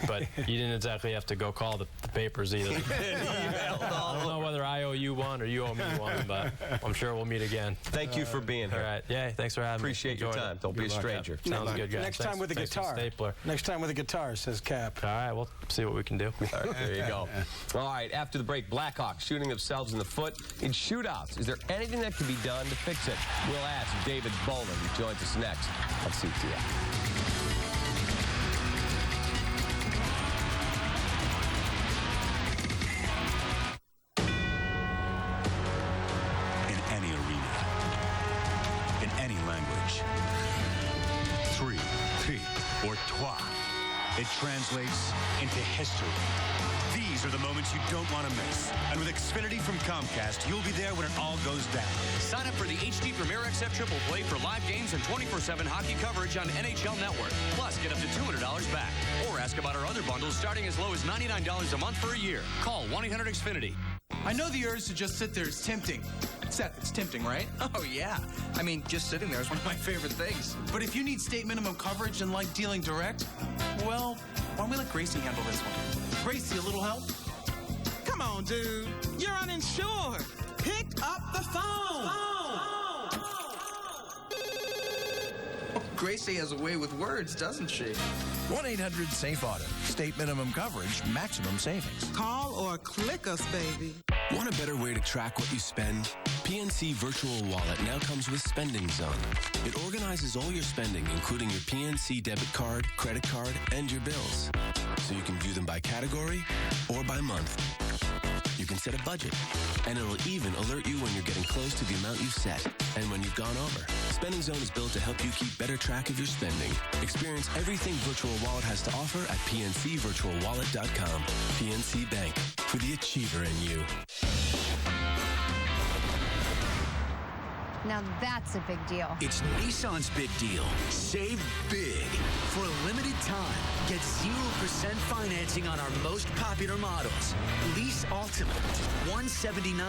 But you didn't exactly have to go call the papers either. I don't know whether I owe you one or you owe me one, but I'm sure we'll meet again. Thank you for being here. All right. Yeah, thanks for having me. Appreciate your time. Don't be a stranger. Sounds good, guys. Next time with a guitar. Stapler. Next time with a guitar, says Cap. All right, we'll see what we can do. All right, there you go. All right, after the break, Blackhawks shooting themselves in the foot in shootouts. Is there anything that can be done to fix it? We'll ask David Bowman, who joins us next on CTF. It translates into history. These are the moments you don't want to miss. And with Xfinity from Comcast, you'll be there when it all goes down. Sign up for the HD Premier XF Triple Play for live games and 24/7 hockey coverage on NHL Network. Plus, get up to $200 back. Or ask about our other bundles starting as low as $99 a month for a year. Call 1-800-XFINITY. I know the urge to just sit there is tempting. Seth, it's tempting, right? Oh, yeah. I mean, just sitting there is one of my favorite things. But if you need state minimum coverage and like dealing direct, well, why don't we let Gracie handle this one? Gracie, a little help? Come on, dude. You're uninsured. Pick up the phone. Gracie has a way with words, doesn't she? 1-800-SAFE-AUTO. State minimum coverage, maximum savings. Call or click us, baby. Want a better way to track what you spend? PNC Virtual Wallet now comes with Spending Zone. It organizes all your spending, including your PNC debit card, credit card, and your bills. So you can view them by category or by month. You can set a budget, and it'll even alert you when you're getting close to the amount you've set and when you've gone over. Spending Zone is built to help you keep better track of your spending. Experience everything Virtual Wallet has to offer at pncvirtualwallet.com. PNC Bank, for the achiever in you. Now that's a big deal. It's Nissan's big deal. Save big. For a limited time, get 0% financing on our most popular models. Lease Ultimate, $179.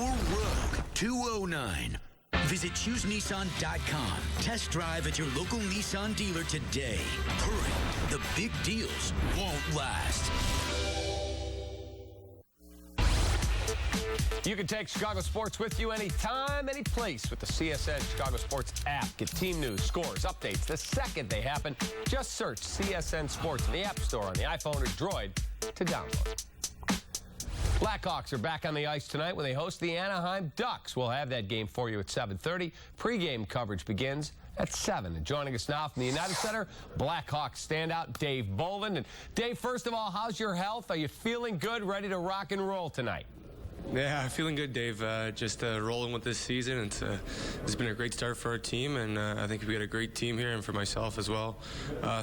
Or Rogue, $209. Visit ChooseNissan.com. Test drive at your local Nissan dealer today. Hurry, the big deals won't last. You can take Chicago sports with you anytime, any place with the CSN Chicago Sports app. Get team news, scores, updates the second they happen. Just search CSN Sports in the App Store on the iPhone or Droid to download. Blackhawks are back on the ice tonight when they host the Anaheim Ducks. We'll have that game for you at 7:30. Pre-game coverage begins at 7. And joining us now from the United Center, Blackhawks standout Dave Bolden. And Dave, first of all, how's your health? Are you feeling good, ready to rock and roll tonight? Yeah, feeling good, Dave. Just rolling with this season. It's been a great start for our team, and I think we got a great team here, and for myself as well.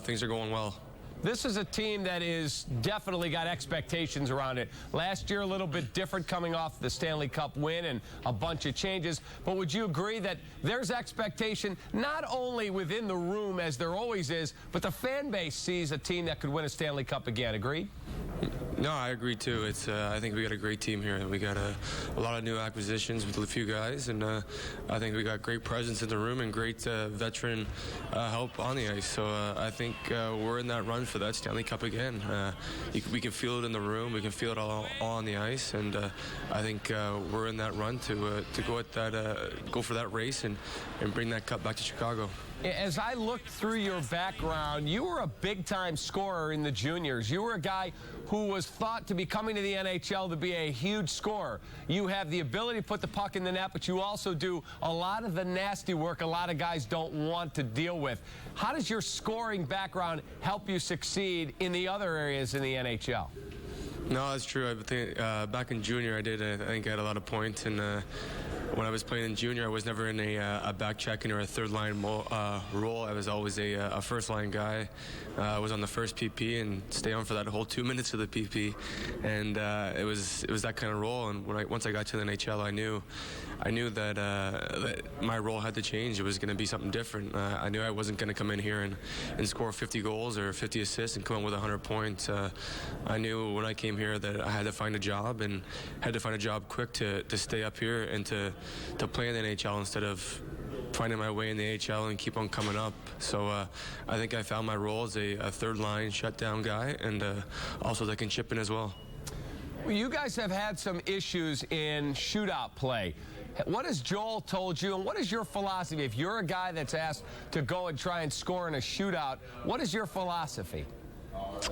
Things are going well. This is a team that is definitely got expectations around it. Last year, a little bit different coming off the Stanley Cup win and a bunch of changes. But would you agree that there's expectation not only within the room, as there always is, but the fan base sees a team that could win a Stanley Cup again? Agreed? No, I agree, too. I think we got a great team here. We got a lot of new acquisitions with a few guys, and I think we got great presence in the room and great veteran help on the ice. So I think we're in that run for that Stanley Cup again. We can feel it in the room. We can feel it all on the ice, and I think we're in that run to go for that race and bring that cup back to Chicago. As I looked through your background, you were a big-time scorer in the juniors. You were a guy who was thought to be coming to the NHL to be a huge scorer. You have the ability to put the puck in the net, but you also do a lot of the nasty work a lot of guys don't want to deal with. How does your scoring background help you succeed in the other areas in the NHL? No, that's true. I think back in junior, I think I had a lot of points, and when I was playing in junior, I was never in a back checking or a third line role. I was always a first line guy. I was on the first PP and stay on for that whole 2 minutes of the PP, and it was that kind of role. And once I got to the NHL, I knew I knew that my role had to change. It was going to be something different. I knew I wasn't going to come in here and score 50 goals or 50 assists and come in with 100 points. I knew when I came here that I had to find a job, and had to find a job quick to stay up here and to play in the NHL instead of finding my way in the AHL and keep on coming up. So I think I found my role as a third-line shutdown guy, and also that can chip in as well. Well, you guys have had some issues in shootout play. What has Joel told you, and what is your philosophy? If you're a guy that's asked to go and try and score in a shootout, what is your philosophy?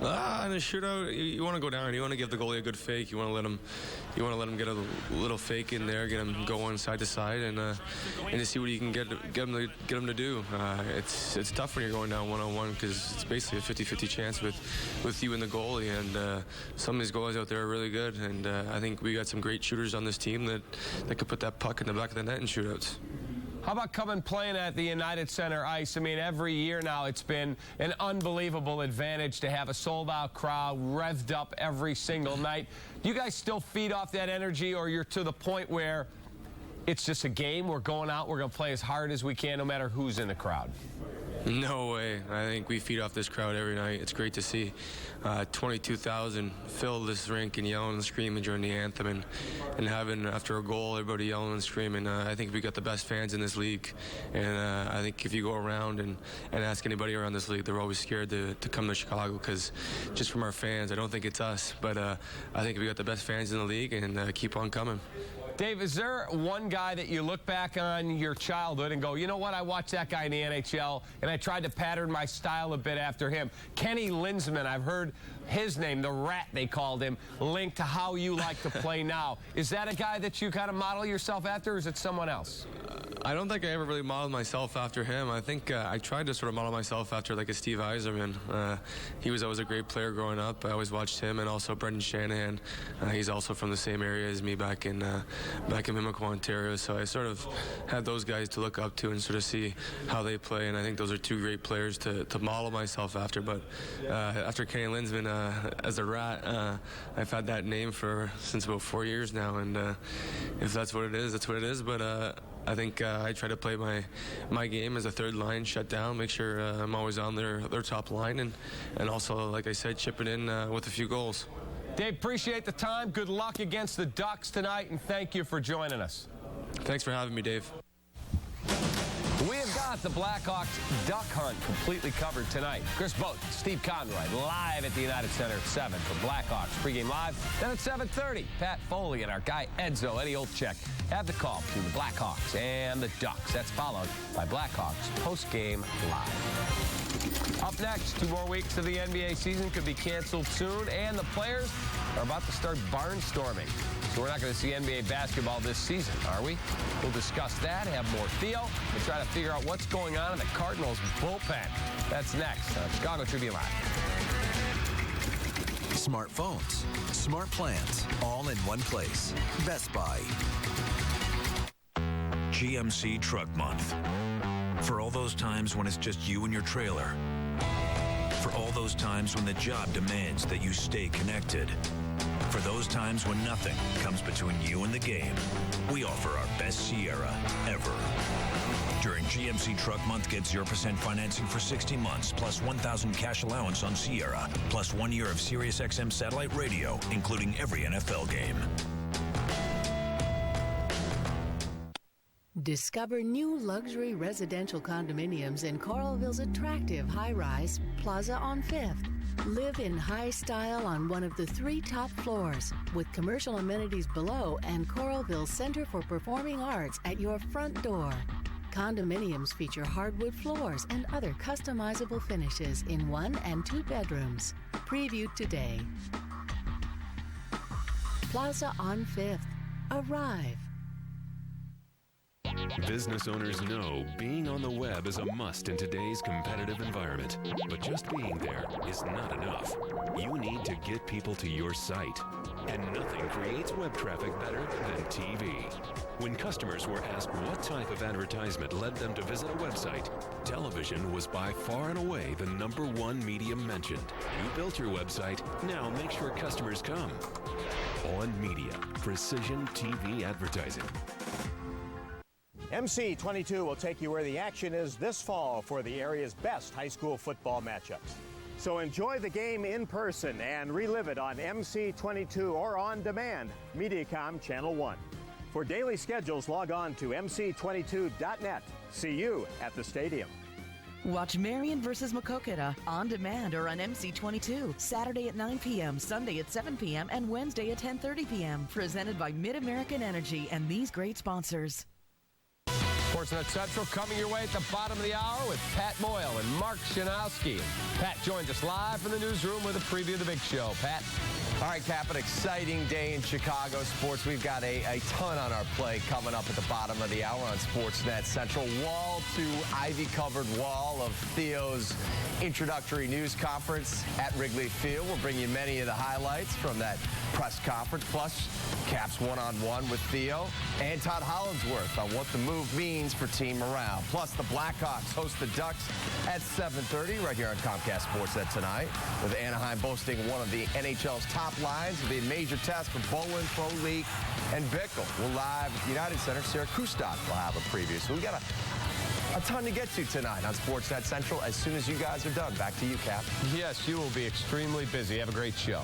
In a shootout, you want to go down. You want to give the goalie a good fake. You want to let him get a little fake in there, get him going side to side, and to see what you can get him to do. It's tough when you're going down one-on-one, because it's basically a 50-50 chance with you and the goalie. And some of these goalies out there are really good. And I think we got some great shooters on this team that could put that puck in the back of the net in shootouts. How about coming playing at the United Center ice? I mean, every year now it's been an unbelievable advantage to have a sold-out crowd, revved up every single night. Do you guys still feed off that energy, or you're to the point where it's just a game, we're going out, we're going to play as hard as we can no matter who's in the crowd? No way. I think we feed off this crowd every night. It's great to see 22,000 fill this rink and yelling and screaming during the anthem, and having, after a goal, everybody yelling and screaming. I think we got the best fans in this league, and I think if you go around and ask anybody around this league, they're always scared to come to Chicago, because just from our fans, I don't think it's us, but I think we got the best fans in the league, and keep on coming. Dave, is there one guy that you look back on your childhood and go, you know what, I watched that guy in the NHL, and I tried to pattern my style a bit after him? Kenny Linsman, I've heard his name, the Rat they called him, linked to how you like to play now. Is that a guy that you kind of model yourself after, or is it someone else? I don't think I ever really modeled myself after him. I think I tried to sort of model myself after like a Steve Yzerman. He was always a great player growing up. I always watched him, and also Brendan Shanahan. He's also from the same area as me back in Mimico, Ontario. So I sort of had those guys to look up to and sort of see how they play, and I think those are two great players to model myself after. But after Kenny Linsman as a Rat, I've had that name since about 4 years now, and if that's what it is, that's what it is. But I think I try to play my game as a third line, shut down, make sure I'm always on their top line, and also, like I said, chipping in with a few goals. Dave, appreciate the time. Good luck against the Ducks tonight, and thank you for joining us. Thanks for having me, Dave. We have got the Blackhawks duck hunt completely covered tonight. Chris Boat, Steve Conroy, live at the United Center at 7 for Blackhawks pregame live. Then at 7:30, Pat Foley and our guy Edzo, Eddie Olczyk, have the call between the Blackhawks and the Ducks. That's followed by Blackhawks postgame live. Up next, 2 more weeks of the NBA season could be canceled soon, and the players are about to start barnstorming. So we're not going to see NBA basketball this season, are we? We'll discuss that, have more Theo, and try to figure out what's going on in the Cardinals' bullpen. That's next on Chicago Tribune Live. Smartphones, smart plans, all in one place. Best Buy. GMC Truck Month. For all those times when it's just you and your trailer. For all those times when the job demands that you stay connected. For those times when nothing comes between you and the game, we offer our best Sierra ever. During GMC Truck Month, get 0% financing for 60 months, plus $1,000 cash allowance on Sierra, plus 1 year of Sirius XM satellite radio, including every NFL game. Discover new luxury residential condominiums in Coralville's attractive high-rise Plaza on 5th. Live in high style on one of the 3 top floors, with commercial amenities below and Coralville's Center for Performing Arts at your front door. Condominiums feature hardwood floors and other customizable finishes in 1 and 2 bedrooms. Preview today. Plaza on 5th. Arrive. Business owners know being on the web is a must in today's competitive environment. But just being there is not enough. You need to get people to your site. And nothing creates web traffic better than TV. When customers were asked what type of advertisement led them to visit a website, television was by far and away the #1 medium mentioned. You built your website, now make sure customers come. On Media, precision TV advertising. MC22 will take you where the action is this fall for the area's best high school football matchups. So enjoy the game in person and relive it on MC22 or on demand, Mediacom Channel 1. For daily schedules, log on to mc22.net. See you at the stadium. Watch Marion versus Maquoketa on demand or on MC22, Saturday at 9 p.m., Sunday at 7 p.m., and Wednesday at 10:30 p.m. Presented by Mid-American Energy and these great sponsors. Sportsnet Central coming your way at the bottom of the hour with Pat Boyle and Mark Shanowski. Pat joins us live from the newsroom with a preview of the big show. Pat? All right, Cap, an exciting day in Chicago sports. We've got a ton on our plate coming up at the bottom of the hour on Sportsnet Central. Wall to ivy-covered wall of Theo's introductory news conference at Wrigley Field. We'll bring you many of the highlights from that press conference, plus Cap's one-on-one with Theo and Todd Hollandsworth on what the move means for Team Morale. Plus, the Blackhawks host the Ducks at 7:30 right here on Comcast Sportsnet tonight, with Anaheim boasting one of the NHL's top lines of the major test for Bowling, Pro League, and Bickle. We're live at the United Center. Sarah Kustok will have a preview. So we got a ton to get to tonight on Sportsnet Central as soon as you guys are done. Back to you, Cap. Yes, you will be extremely busy. Have a great show.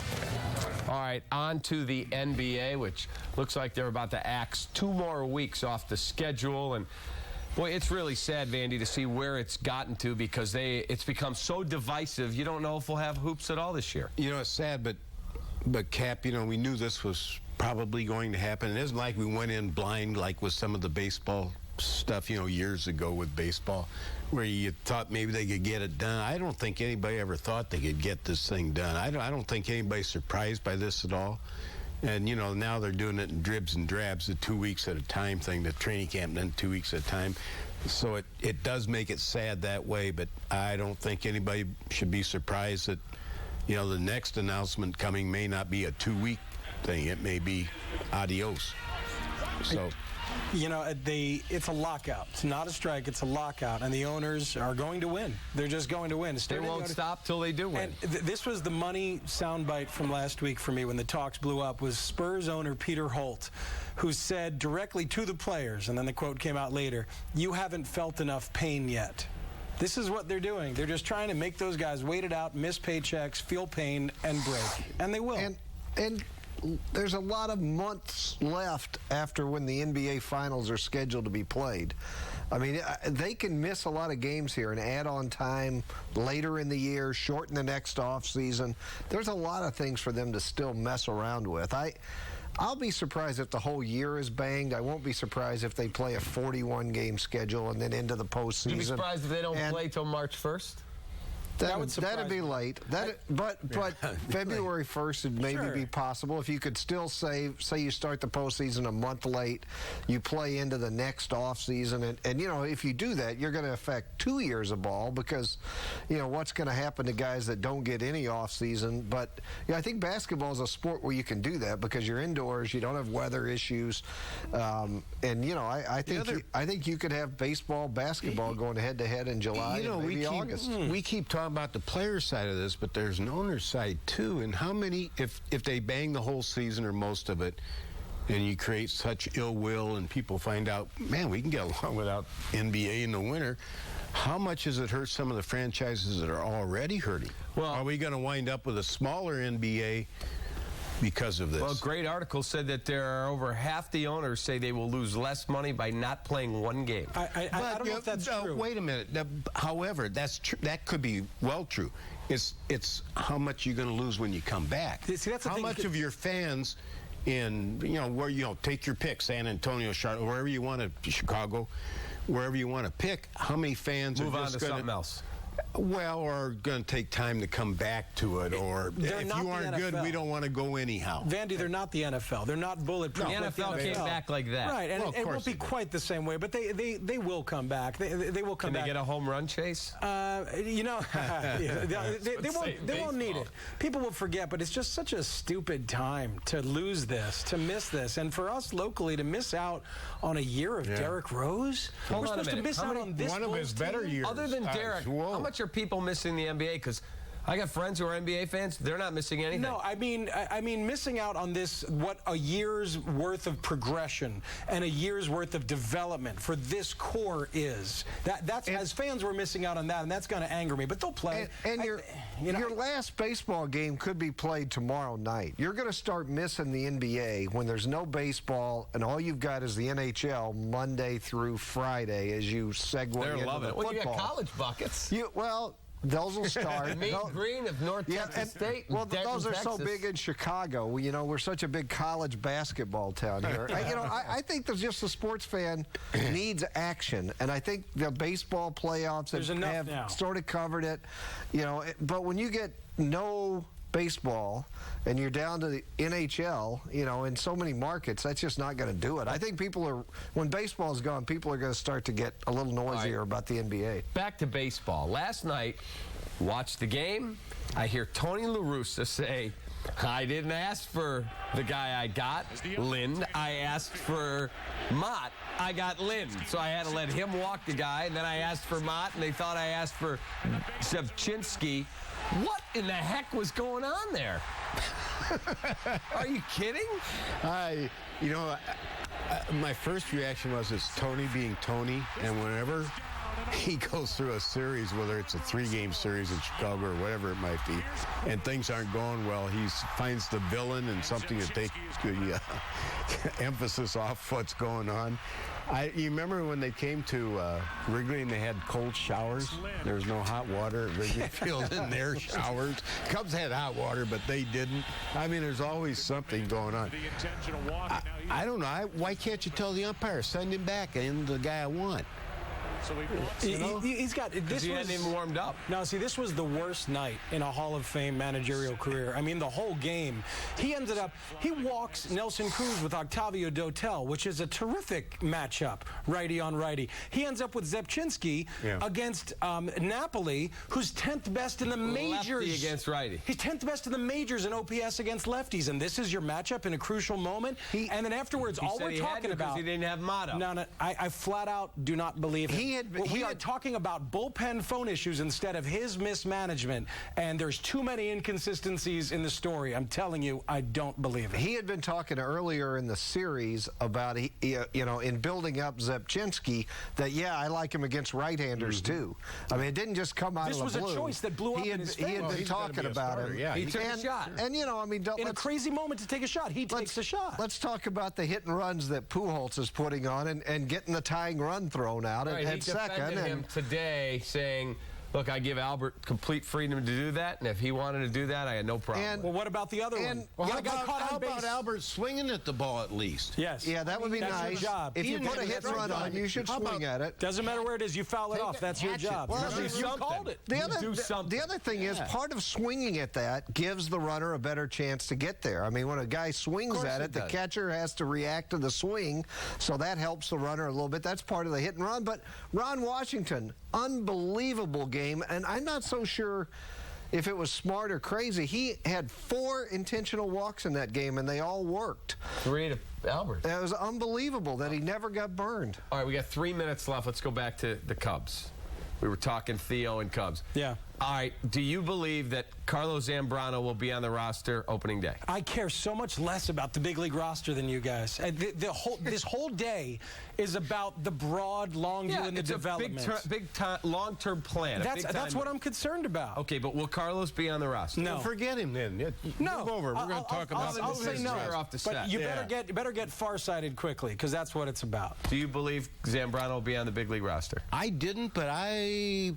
All right, on to the NBA, which looks like they're about to axe 2 more weeks off the schedule. And boy, it's really sad, Vandy, to see where it's gotten to, because it's become so divisive. You don't know if we'll have hoops at all this year. You know, it's sad, but Cap, you know, we knew this was probably going to happen. It isn't like we went in blind like with some of the baseball stuff, you know, years ago with baseball, where you thought maybe they could get it done. I don't think anybody ever thought they could get this thing done. I don't think anybody's surprised by this at all. And, you know, now they're doing it in dribs and drabs, the 2 weeks at a time thing, the training camp, then 2 weeks at a time. So it does make it sad that way, but I don't think anybody should be surprised that, you know, the next announcement coming may not be a 2-week thing. It may be adios. So, you know, it's a lockout. It's not a strike. It's a lockout. And the owners are going to win. They're just going to win. They won't stop till they do win. And this was the money soundbite from last week for me when the talks blew up, was Spurs owner Peter Holt, who said directly to the players, and then the quote came out later, "You haven't felt enough pain yet." This is what they're doing. They're just trying to make those guys wait it out, miss paychecks, feel pain, and break. And they will. And there's a lot of months left after when the NBA Finals are scheduled to be played. I mean, they can miss a lot of games here and add on time later in the year, shorten the next off season. There's a lot of things for them to still mess around with. I'll be surprised if the whole year is banged. I won't be surprised if they play a 41-game schedule and then into the postseason. You'd be surprised if they don't play till March 1st? That'd be late. But February 1st would maybe be possible. If you could still say you start the postseason a month late, you play into the next off season, and you know, if you do that, you're going to affect 2 years of ball, because you know what's going to happen to guys that don't get any off season. But you know, I think basketball is a sport where you can do that because you're indoors, you don't have weather issues, and you know, I think you could have baseball, basketball going head to head in July, you know, and maybe August. We keep talking about the player side of this, but there's an owner side too. And how many, if they bang the whole season or most of it, and you create such ill will and people find out, man, we can get along without NBA in the winter, how much does it hurt some of the franchises that are already hurting? Well, are we going to wind up with a smaller NBA because of this? Well, a great article said that there are over half the owners say they will lose less money by not playing one game. I don't know if that's true. Wait a minute. However, that's true. That could be well true. It's how much you're going to lose when you come back. See, that's the how thing. Much of your fans in, you know, where, you know, take your pick, San Antonio, Charlotte, wherever you want to, Chicago, wherever you want to pick, how many fans move are on just to something else? Well, or going to take time to come back to it, or if you aren't good, we don't want to go anyhow. Vandy, they're not the NFL. They're not bulletproof. The NFL came back like that. Right, and it won't be quite the same way, but they will come back. They will come back. Can they get a home run chase? You know, they won't need it. People will forget, but it's just such a stupid time to lose this, to miss this, and for us locally to miss out on a year of Derrick Rose. Hold We're on supposed a minute. to miss out on this one of his better years. Other than Derrick, how much are people missing the NBA? Because I got friends who are NBA fans. They're not missing anything. No, I mean, missing out on this, what a year's worth of progression and a year's worth of development for this core is. That's as fans, we're missing out on that, and that's going to anger me. But they'll play. And your last baseball game could be played tomorrow night. You're going to start missing the NBA when there's no baseball, and all you've got is the NHL Monday through Friday as you segue into loving the it. Well, you got football. college buckets. Well, those will start. Mean Green of North Texas State. Well, those are so big in Chicago. We're such a big college basketball town here. I think that just the sports fan needs action, and I think the baseball playoffs have sort of covered it. But when you get no baseball and you're down to the NHL, in so many markets, that's just not going to do it. I think when baseball's gone, people are going to start to get a little noisier about the NBA. Back to baseball. Last night, watched the game. I hear Tony La Russa say, I didn't ask for the guy I got, Lind. I asked for Mott. I got Lind. So I had to let him walk the guy, and then I asked for Mott, and they thought I asked for Shevchinski. What in the heck was going on there? Are you kidding? My first reaction was it's Tony being Tony, and whenever he goes through a series, whether it's a 3-game series in Chicago or whatever it might be, and things aren't going well, he finds the villain and something to take the emphasis off what's going on. You remember when they came to Wrigley and they had cold showers? There was no hot water at Wrigley Field in their showers. Cubs had hot water, but they didn't. I mean, there's always something going on. I don't know. Why can't you tell the umpire, send him back, and the guy I want? He's got this. He hadn't even warmed up. No, see, this was the worst night in a Hall of Fame managerial career. I mean, the whole game. He walks Nelson Cruz with Octavio Dotel, which is a terrific matchup, righty on righty. He ends up with Zepchinski against Napoli, who's 10th best in the majors. Lefty against righty. He's 10th best in the majors in OPS against lefties, and this is your matchup in a crucial moment. And then afterwards, all we're talking about. He didn't have Motto. No, I flat out do not believe it. We are talking about bullpen phone issues instead of his mismanagement, and there's too many inconsistencies in the story. I'm telling you, I don't believe it. He had been talking earlier in the series about, in building up Zepchinski, that, I like him against right-handers, too. I mean, it didn't just come out of the blue. This was a choice that blew up in his face. He had been talking about him. Yeah, he took a shot. And, in a crazy moment to take a shot, he takes a shot. Let's talk about the hit and runs that Pujols is putting on and getting the tying run thrown out at second. Him today saying, look, I give Albert complete freedom to do that, and if he wanted to do that, I had no problem. Well, what about the other one? How about Albert swinging at the ball at least? Yes. Yeah, that would be nice. Your job. If you put a hit run on, you should swing at it. Doesn't matter where it is, you foul it off. That's your job. Well, you called it. The other thing is, part of swinging at that gives the runner a better chance to get there. I mean, when a guy swings at it, the catcher has to react to the swing, so that helps the runner a little bit. That's part of the hit and run. But Ron Washington, unbelievable game, and I'm not so sure if it was smart or crazy. He had 4 intentional walks in that game, and they all worked. 3 to Albert. It was unbelievable that he never got burned. All right, we got 3 minutes left. Let's go back to the Cubs. We were talking Theo and Cubs. Yeah. All right, do you believe that Carlos Zambrano will be on the roster opening day? I care so much less about the big league roster than you guys. This whole day is about the broad, long view and the development. Big long-term plan. That's what I'm concerned about. Okay, but will Carlos be on the roster? No. Well, forget him then. No. Move over. We're going to talk about I'll say no. Off the set. But you better get farsighted quickly, because that's what it's about. Do you believe Zambrano will be on the big league roster? I didn't, but I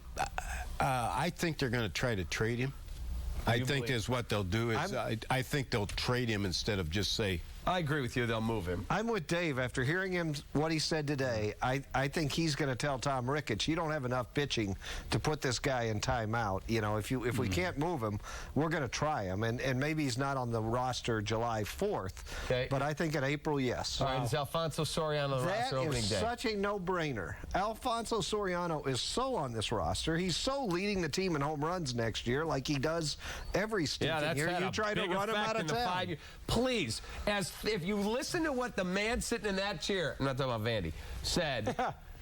think they're going to try to trade him. I think is what they'll do. I think they'll trade him instead of just say. I agree with you. They'll move him. I'm with Dave. After hearing him, what he said today, I think he's going to tell Tom Ricketts, you don't have enough pitching to put this guy in timeout. If we can't move him, we're going to try him. And maybe he's not on the roster July 4th. Okay. But I think in April, yes. All right. Is Alfonso Soriano on the roster opening day? That is such a no-brainer. Alfonso Soriano is so on this roster. He's so leading the team in home runs next year, like he does every stint year. You try to run him out of town. Please, if you listen to what the man sitting in that chair, I'm not talking about Vandy, said,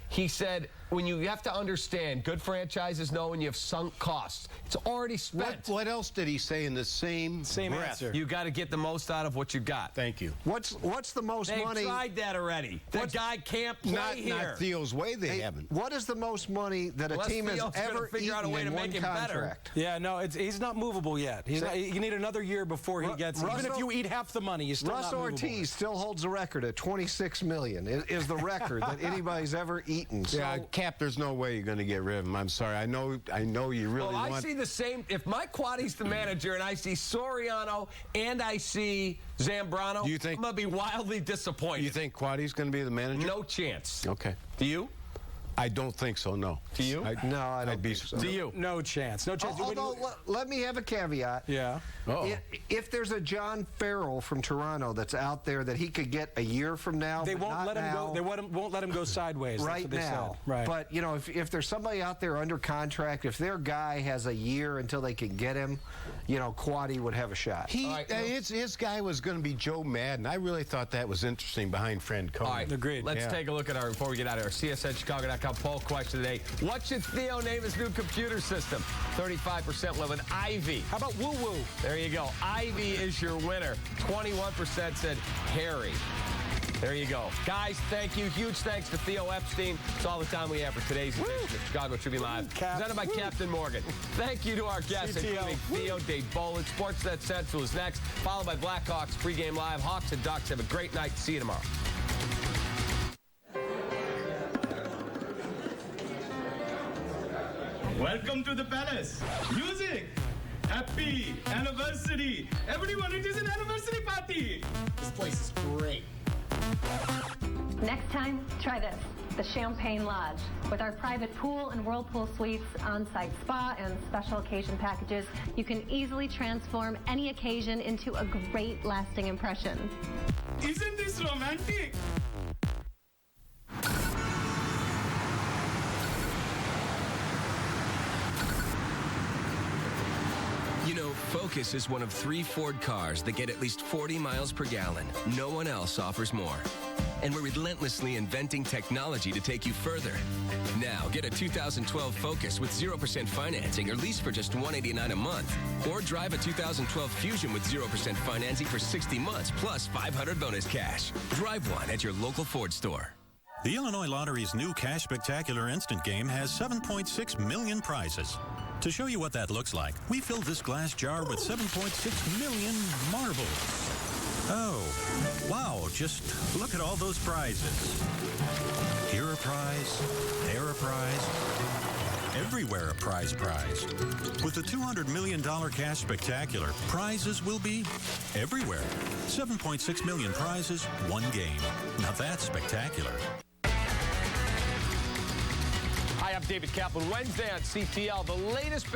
he said, when you have to understand, good franchises know when you have sunk costs. It's already spent. What else did he say in the same breath? Answer. You got to get the most out of what you got. Thank you. What's the most money? They've tried that already. That guy can't play here. Not Theo's way. They haven't. What is the most money that a team has ever figure out a way to make him better. Yeah, no, he's not movable yet. You need another year before he gets. Even if you eat half the money, he's still not movable. Russ Ortiz still holds the record at $26 million. It is the record that anybody's ever eaten. So, yeah, Cap, there's no way you're going to get rid of him. I'm sorry. I know you really want. I see the same. If Mike Quaddy's the manager and I see Soriano and I see Zambrano, I'm going to be wildly disappointed. You think Quaddy's going to be the manager? No chance. Okay. Do you? I don't think so, no. Do you? No, I don't think so. Do you? No chance. No chance. Although, let me have a caveat. Yeah. If there's a John Farrell from Toronto that's out there that he could get a year from now, they won't let him go. They won't let him go sideways. Right now. Right. But if there's somebody out there under contract, if their guy has a year until they can get him, Quaddy would have a shot. His guy was going to be Joe Madden. I really thought that was interesting behind Francona. All right, agreed. Let's take a look at before we get out of here, CSNChicago.com poll question today. What should Theo name his new computer system? 35% live in Ivy. How about Woo Woo? There you go. Ivy is your winner. 21% said Harry. There you go. Guys, thank you. Huge thanks to Theo Epstein. That's all the time we have for today's edition of Chicago Tribune Live. Presented by Captain Morgan. Thank you to our guests, including Theo, Dave Bolin. Sportsnet Central is next, followed by Blackhawks pregame live. Hawks and Ducks. Have a great night. See you tomorrow. Welcome to the palace. Music. Happy anniversary. Everyone, it is an anniversary party. This place is great. Next time, try this. The Champagne Lodge. With our private pool and whirlpool suites, on-site spa, and special occasion packages, you can easily transform any occasion into a great lasting impression. Isn't this romantic? Focus is one of 3 Ford cars that get at least 40 miles per gallon. No one else offers more. And we're relentlessly inventing technology to take you further. Now, get a 2012 Focus with 0% financing or lease for just $189 a month. Or drive a 2012 Fusion with 0% financing for 60 months plus $500 bonus cash. Drive one at your local Ford store. The Illinois Lottery's new Cash Spectacular Instant Game has 7.6 million prizes. To show you what that looks like, we filled this glass jar with 7.6 million marbles. Oh, wow, just look at all those prizes. Here a prize, there a prize, everywhere a prize. With the $200 million Cash Spectacular, prizes will be everywhere. 7.6 million prizes, one game. Now that's spectacular. Hi, I'm David Kaplan. Wednesday on CTL, the latest...